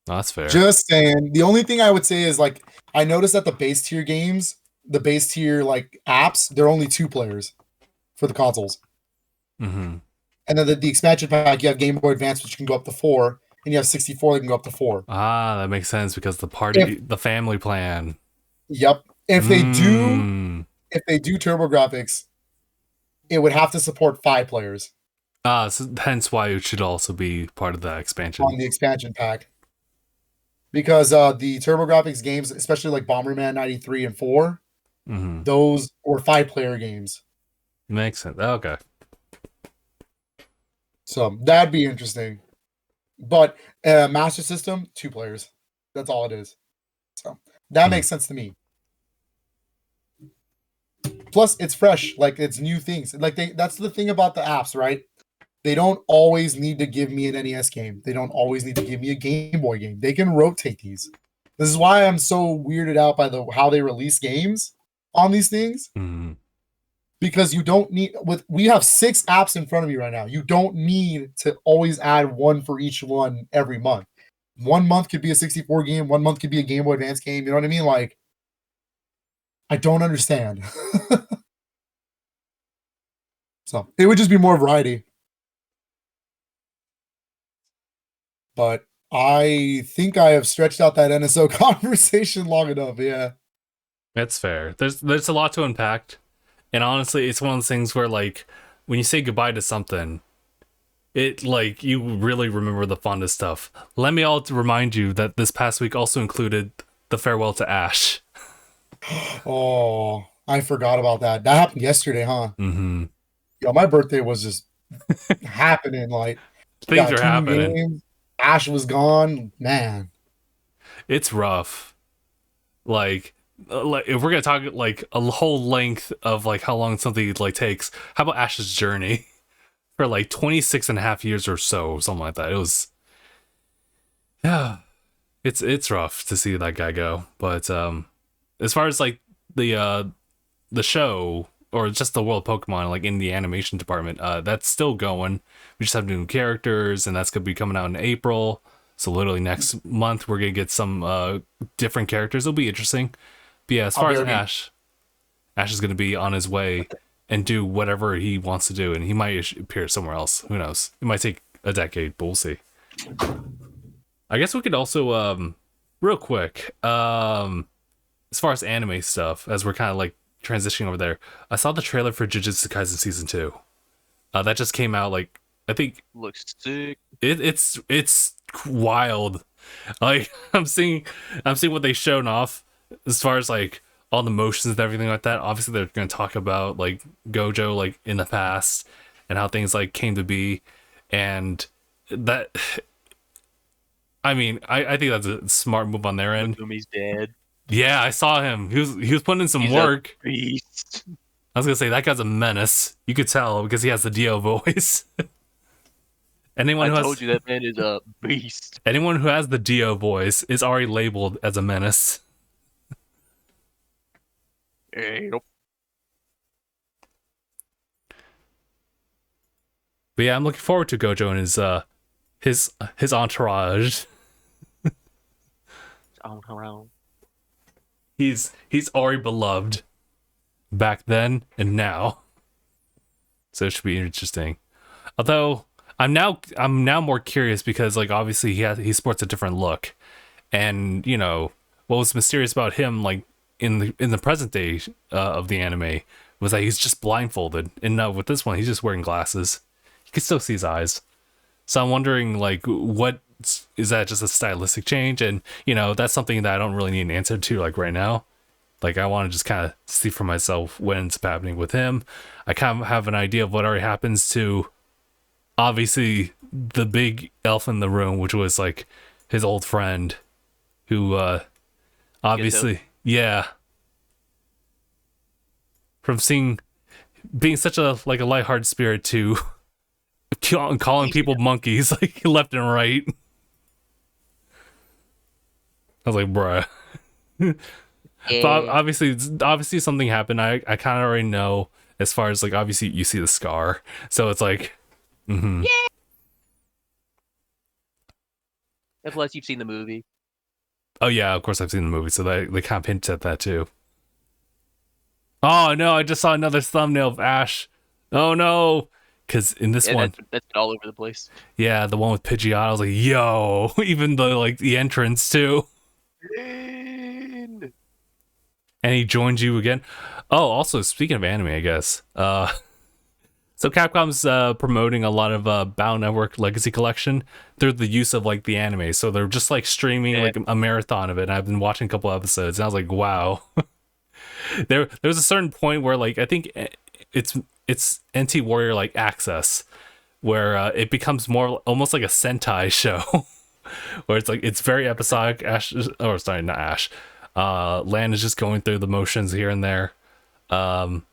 That's fair. Just saying. The only thing I would say is like I noticed that the base tier games, the base tier like apps, they're only 2 players for the consoles. And then the expansion pack, you have Game Boy Advance, which can go up to 4, and you have 64 that can go up to 4. Ah, that makes sense because the family plan. Yep. If they do TurboGrafx, it would have to support 5 players. So hence why it should also be part of the expansion. On the expansion pack. Because the TurboGrafx games, especially like Bomberman 93 and 4, those were 5-player games. Makes sense. Okay. So that'd be interesting. But Master System, 2 players. That's all it is. That makes sense to me. Plus, it's fresh. Like, it's new things. Like, that's the thing about the apps, right? They don't always need to give me an NES game. They don't always need to give me a Game Boy game. They can rotate these. This is why I'm so weirded out by how they release games on these things. Mm-hmm. Because you don't need we have 6 apps in front of me right now. You don't need to always add one for each one every month. 1 month could be a 64 game, 1 month could be a Game Boy Advance game. You know what I mean? Like, I don't understand. So it would just be more variety. But I think I have stretched out that NSO conversation long enough. Yeah, that's fair. There's a lot to unpack, and honestly, it's one of those things where, like, when you say goodbye to something, it, like, you really remember the fondest stuff. Let me remind you that this past week also included the farewell to Ash. Oh, I forgot about that. That happened yesterday, huh? Mm-hmm. Yo, my birthday was just happening. Like, things are happening. Games. Ash was gone. Man, it's rough. Like if we're gonna talk like a whole length of like how long something like takes, how about Ash's journey for like 26 and a half years or so, something like that. It was, yeah, it's rough to see that guy go. But as far as like the show or just the world of Pokemon, like in the animation department, that's still going. We just have new characters, and that's gonna be coming out in April. So literally next month, we're gonna get some different characters. It'll be interesting. But yeah, as far as Ash is gonna be on his way and do whatever he wants to do, and he might appear somewhere else. Who knows? It might take a decade, but we'll see. I guess we could also, real quick, as far as anime stuff, as we're kind of like transitioning over there, I saw the trailer for Jujutsu Kaisen Season 2. That just came out, like, I think looks sick. It's wild. Like, I'm seeing what they shown off as far as like all the motions and everything like that. Obviously, they're going to talk about like Gojo like in the past and how things like came to be, and that. I mean, I think that's a smart move on their end. He's dead. Yeah, I saw him. He was putting in some work. Beast. I was gonna say that guy's a menace. You could tell because he has the Dio voice. I told you that man is a beast. Anyone who has the Dio voice is already labeled as a menace. Yep. But yeah, I'm looking forward to Gojo and his entourage. He's already beloved back then and now, so it should be interesting. Although I'm now more curious because like obviously he sports a different look, and you know what was mysterious about him like in the present day of the anime was that he's just blindfolded, and no, with this one he's just wearing glasses. You can still see his eyes. So I'm wondering like what is that, just a stylistic change? And you know that's something that I don't really need an answer to like right now. Like I want to just kind of see for myself when it's happening with him. I kind of have an idea of what already happens to obviously the big elf in the room, which was like his old friend who obviously yeah, from being such a like a lighthearted spirit to calling people monkeys like left and right. I was like, bruh. But obviously something happened. I kind of already know as far as like obviously you see the scar, so it's like mm-hmm. Yeah. And plus you've seen the movie. Oh yeah, of course I've seen the movie, so they kind of hint at that too. Oh no, I just saw another thumbnail of Ash. Oh no, because in this one that's all over the place. Yeah, the one with Pidgeotto, I was like, yo, even the entrance too. And he joins you again. Oh, also speaking of anime, I guess. So Capcom's promoting a lot of Battle Network Legacy Collection through the use of like the anime. So they're just like streaming like a marathon of it. And I've been watching a couple episodes, and I was like, wow. there was a certain point where like I think it's NT Warrior like Access, where it becomes more almost like a Sentai show, where it's like it's very episodic. Not Ash. Lan is just going through the motions here and there. Some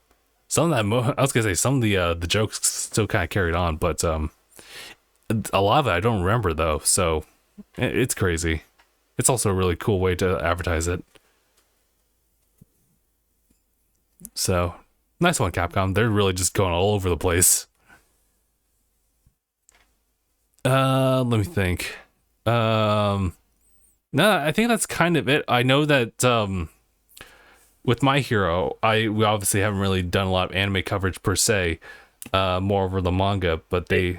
of that, I was gonna say some of the jokes still kind of carried on, but a lot of it I don't remember though. So it's crazy. It's also a really cool way to advertise it. So nice one, Capcom. They're really just going all over the place. Let me think. No, I think that's kind of it. I know that with My Hero, we obviously haven't really done a lot of anime coverage per se. More over the manga, but today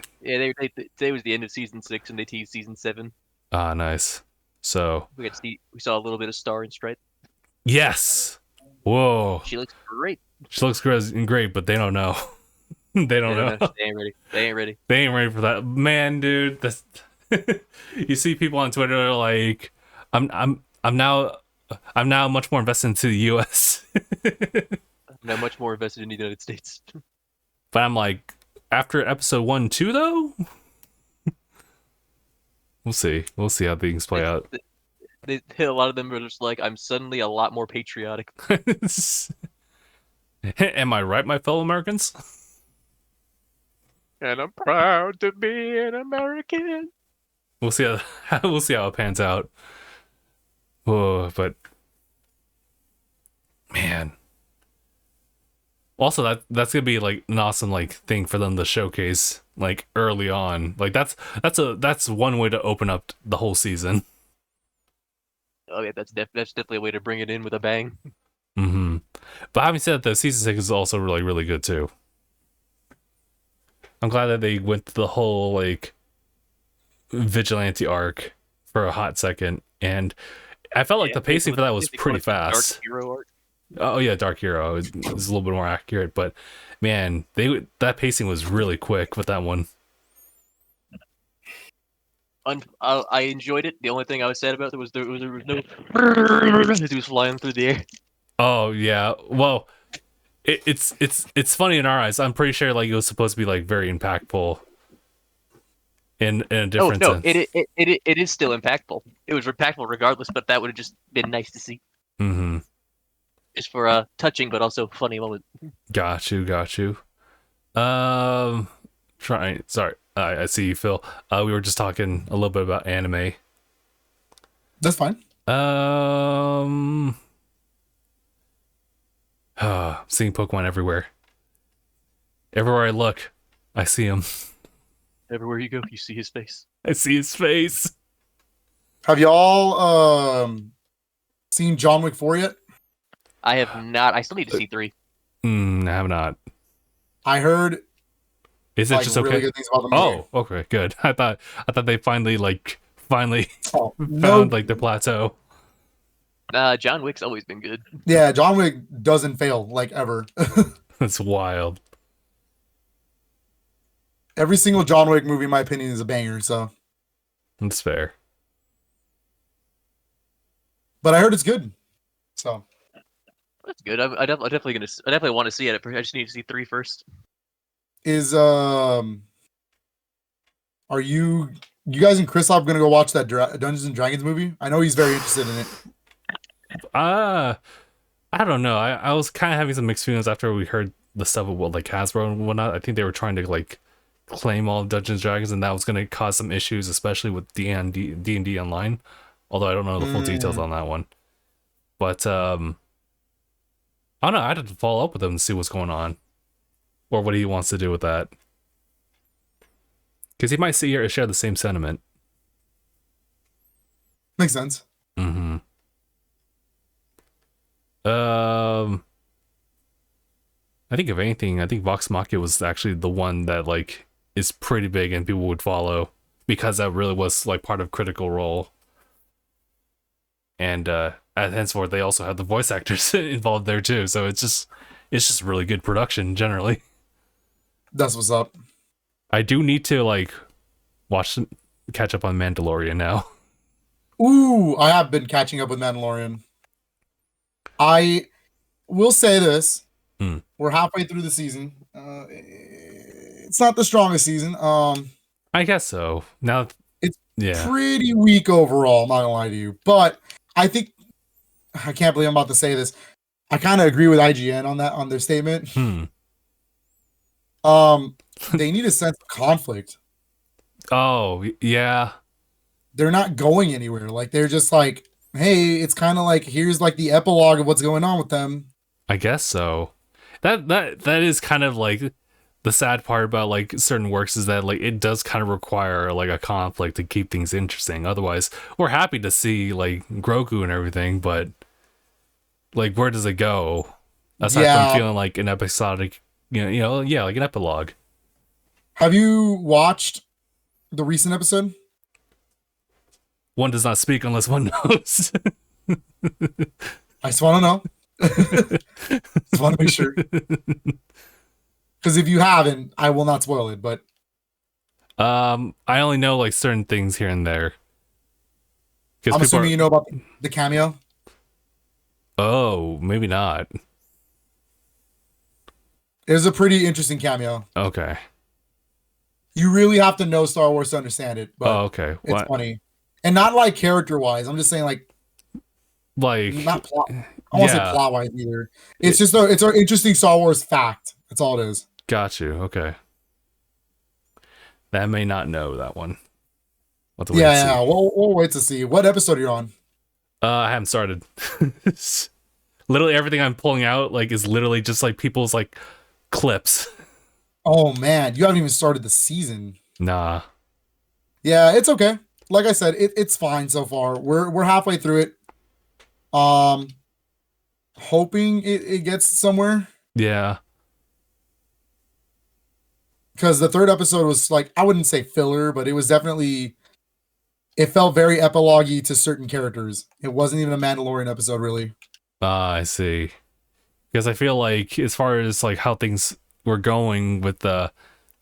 was the end of season 6 and they teased season 7. Ah, nice. So we saw a little bit of Star and Stripe. Yes. Whoa. She looks great. She looks great, but they don't know. They don't know. They ain't ready. They ain't ready. They ain't ready for that, man, dude. That's you see people on Twitter like, I'm now much more invested into the U.S. I'm now much more invested in the United States. But I'm like, after episode 1, 2, though, we'll see. We'll see how things play out. A lot of them are just like, I'm suddenly a lot more patriotic. Am I right, my fellow Americans? And I'm proud to be an American. We'll see how it pans out. Oh, but man. Also, that's gonna be like an awesome like thing for them to showcase like early on. Like that's one way to open up the whole season. Oh yeah, that's definitely a way to bring it in with a bang. Mm-hmm. But having said that, season 6 is also really, really good too. I'm glad that they went to the whole like vigilante arc for a hot second, and I felt like the pacing for that was pretty fast. Dark Hero arc. Oh yeah, Dark Hero is a little bit more accurate, but man, that pacing was really quick with that one. I enjoyed it. The only thing I was sad about was there was no he was flying through the air. Oh yeah, well, it's funny in our eyes. I'm pretty sure like it was supposed to be like very impactful. In a different sense. It is still impactful. It was impactful regardless, but that would have just been nice to see. Mm-hmm. Just for a touching but also funny moment. Got you. Sorry, I see you, Phil. We were just talking a little bit about anime. That's fine. Seeing Pokemon everywhere. Everywhere I look, I see him. Everywhere you go, you see his face. I see his face. Have y'all seen John Wick 4 yet? I have not. I still need to see 3. I have not. I heard. Is it just okay? Really good things about the movie. Oh, okay, good. I thought they finally no. found like their plateau. John Wick's always been good. Yeah, John Wick doesn't fail like ever. That's wild. Every single John Wick movie, in my opinion, is a banger. So that's fair. But I heard it's good. So that's good. I definitely want to see it. I just need to see 3 first. Is are you guys and Christoph gonna go watch that Dungeons and Dragons movie? I know he's very interested in it. I don't know. I was kind of having some mixed feelings after we heard the stuff of what like Hasbro and whatnot. I think they were trying to like claim all of Dungeons and Dragons, and that was going to cause some issues, especially with D&D Online. Although I don't know the full details on that one. But I don't know. I had to follow up with him and see what's going on, or what he wants to do with that, because he might share the same sentiment. Makes sense. Mm-hmm. I think if anything, Vox Machina was actually the one that like is pretty big and people would follow, because that really was like part of Critical Role. And henceforth they also have the voice actors involved there too, so it's just really good production generally. That's what's up. I do need to like catch up on Mandalorian now. Ooh, I have been catching up with Mandalorian. I will say this. We're halfway through the season. It's not the strongest season. I guess so. Now it's pretty weak overall, I'm not gonna lie to you. But I think I can't believe I'm about to say this. I kind of agree with IGN on their statement. They need a sense of conflict. Oh, yeah. They're not going anywhere. Like, they're just like, hey, it's kind of like, here's like the epilogue of what's going on with them. I guess so. That is kind of like the sad part about like certain works, is that like it does kind of require like a conflict to keep things interesting. Otherwise, we're happy to see like Grogu and everything, but like, where does it go? Aside from feeling like an episodic, like an epilogue. Have you watched the recent episode? One does not speak unless one knows. I just want to know. Just want to make sure. Because if you haven't, I will not spoil it. But I only know like certain things here and there. I'm assuming you know about the cameo. Oh, maybe not. It was a pretty interesting cameo. Okay. You really have to know Star Wars to understand it. But okay. It's funny. And not like character-wise. I'm just saying like not plot. I won't say plot-wise either. It's just it's an interesting Star Wars fact. That's all it is. Got you. Okay. That may not know that one. Yeah. We'll wait to see. What episode are you on? I haven't started. Literally everything I'm pulling out like is literally just like people's like clips. Oh man, you haven't even started the season. Nah. Yeah, it's okay. Like I said, it's fine so far. We're halfway through it. Hoping it gets somewhere. Yeah. Because the third episode was like, I wouldn't say filler, but it was definitely, it felt very epilogue-y to certain characters. It wasn't even a Mandalorian episode, really. I see. Because I feel like as far as like how things were going with the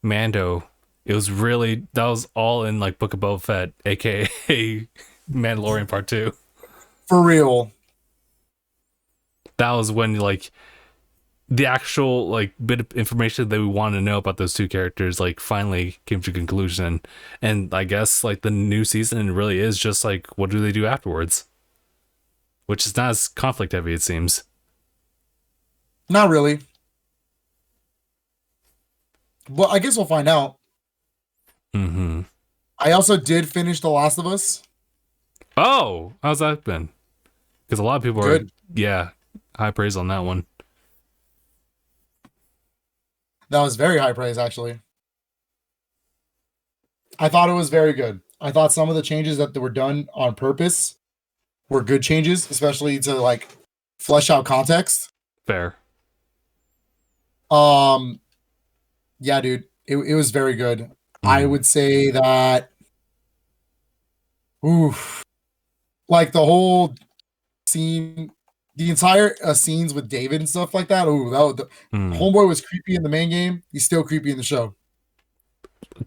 Mando, it was really, that was all in like Book of Boba Fett, aka Mandalorian Part 2. For real. That was when like the actual like bit of information that we wanted to know about those two characters like finally came to conclusion. And I guess like the new season really is just like, what do they do afterwards? Which is not as conflict heavy, it seems. Not really. Well, I guess we'll find out. Mm-hmm. I also did finish The Last of Us. Oh, how's that been? Because a lot of people Good. high praise on that one. That was very high praise, actually. I thought it was very good. I thought some of the changes that were done on purpose were good changes, especially to like flesh out context. Fair. Yeah, dude, it was very good. I would say that, like the whole scene, the entire scenes with David and stuff like that. Homeboy was creepy in the main game. He's still creepy in the show.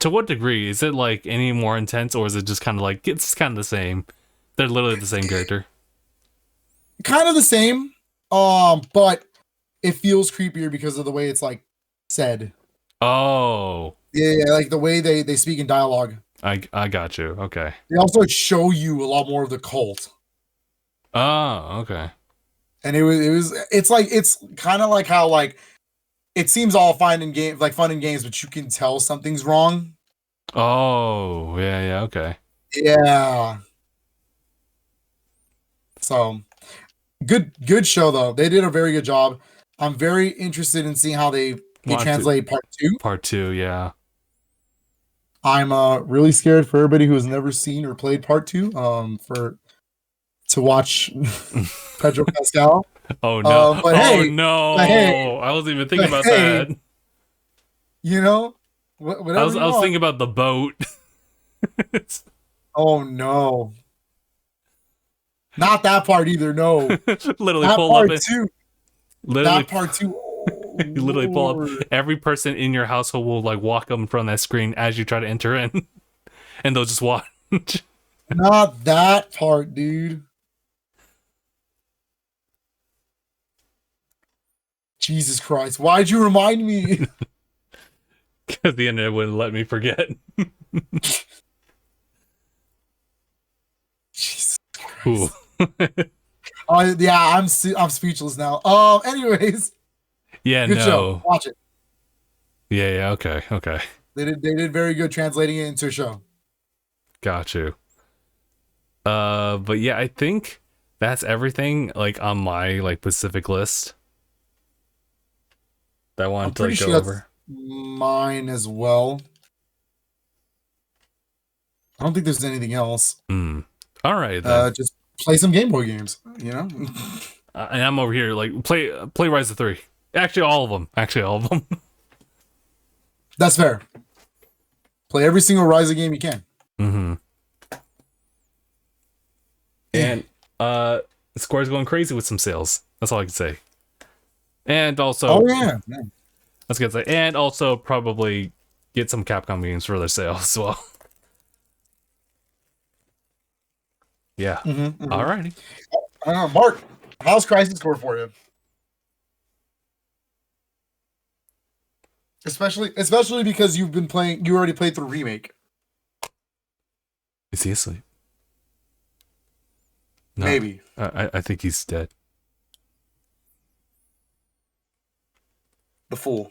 To what degree? Is it like any more intense, or is it just kind of like, it's kind of the same? They're literally the same character. Kind of the same, but it feels creepier because of the way it's like said. Oh. Yeah, like the way they speak in dialogue. I got you. Okay. They also show you a lot more of the cult. Oh, okay. And it's kind of like how like it seems all fun and games, but you can tell something's wrong. Oh, yeah, okay. Yeah. So good show though. They did a very good job. I'm very interested in seeing how they translate part 2. Part 2, yeah. I'm really scared for everybody who has never seen or played part 2 to watch Pedro Pascal. Oh no. But hey, I wasn't even thinking about that. You know, whatever. I was thinking about the boat. Oh no. Not that part either, no. Literally that pull part up two. Literally That part 2. You literally pull up. Every person in your household will like walk up in front of that screen as you try to enter in, and they'll just watch. Not that part, dude. Jesus Christ! Why'd you remind me? Because the internet wouldn't let me forget. Jesus Christ. Yeah, I'm speechless now. Anyways. Yeah, good show. Watch it. Yeah, okay. They did very good translating it into a show. Got you. But yeah, I think that's everything like on my like Pacific list that I wanted to like go over. Mine as well. I don't think there's anything else. All right, then. Just play some Game Boy games, you know. And I'm over here like play Rise of 3. Actually, all of them. That's fair. Play every single Rise game you can. Mm-hmm. And Square's going crazy with some sales. That's all I can say. And also, oh yeah, that's good to say. And also probably get some Capcom games for their sales as well. Yeah. Mm-hmm. Alrighty. Mark, how's Crisis Core for you? Especially because you've been playing. You already played through Remake. Is he asleep? No, maybe. I think he's dead. The fool.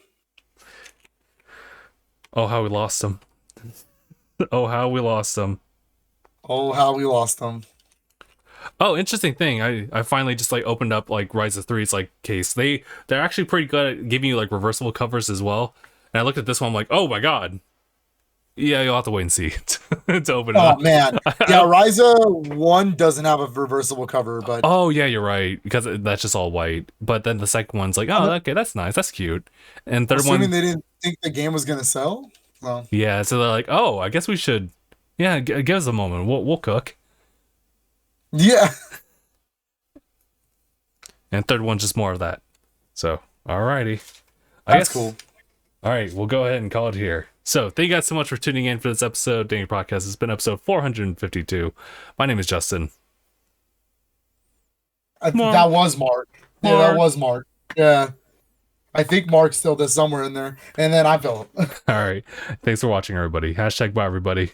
Oh, how we lost him. Oh, how we lost him. Oh, interesting thing. I finally just like opened up like Rise of 3's like case. They're actually pretty good at giving you like reversible covers as well. And I looked at this one, I'm like, oh my god. Yeah, you'll have to wait and see to open it up. Oh man, yeah, Ryza 1 doesn't have a reversible cover, but oh yeah, you're right, because that's just all white. But then the second one's like, oh okay, that's nice, that's cute. And third one, they didn't think the game was gonna sell. Well, yeah, so they're like, oh, I guess we should, yeah, give us a moment, we'll cook. Yeah. And third one's just more of that. So, alrighty, that's cool. All right, we'll go ahead and call it here. So, thank you guys so much for tuning in for this episode. DangIT Podcast has been episode 452. My name is Justin. That was Mark. Yeah, that was Mark. Yeah. I think Mark's still there somewhere in there. And then I'm Philip. All right. Thanks for watching, everybody. #bye, everybody.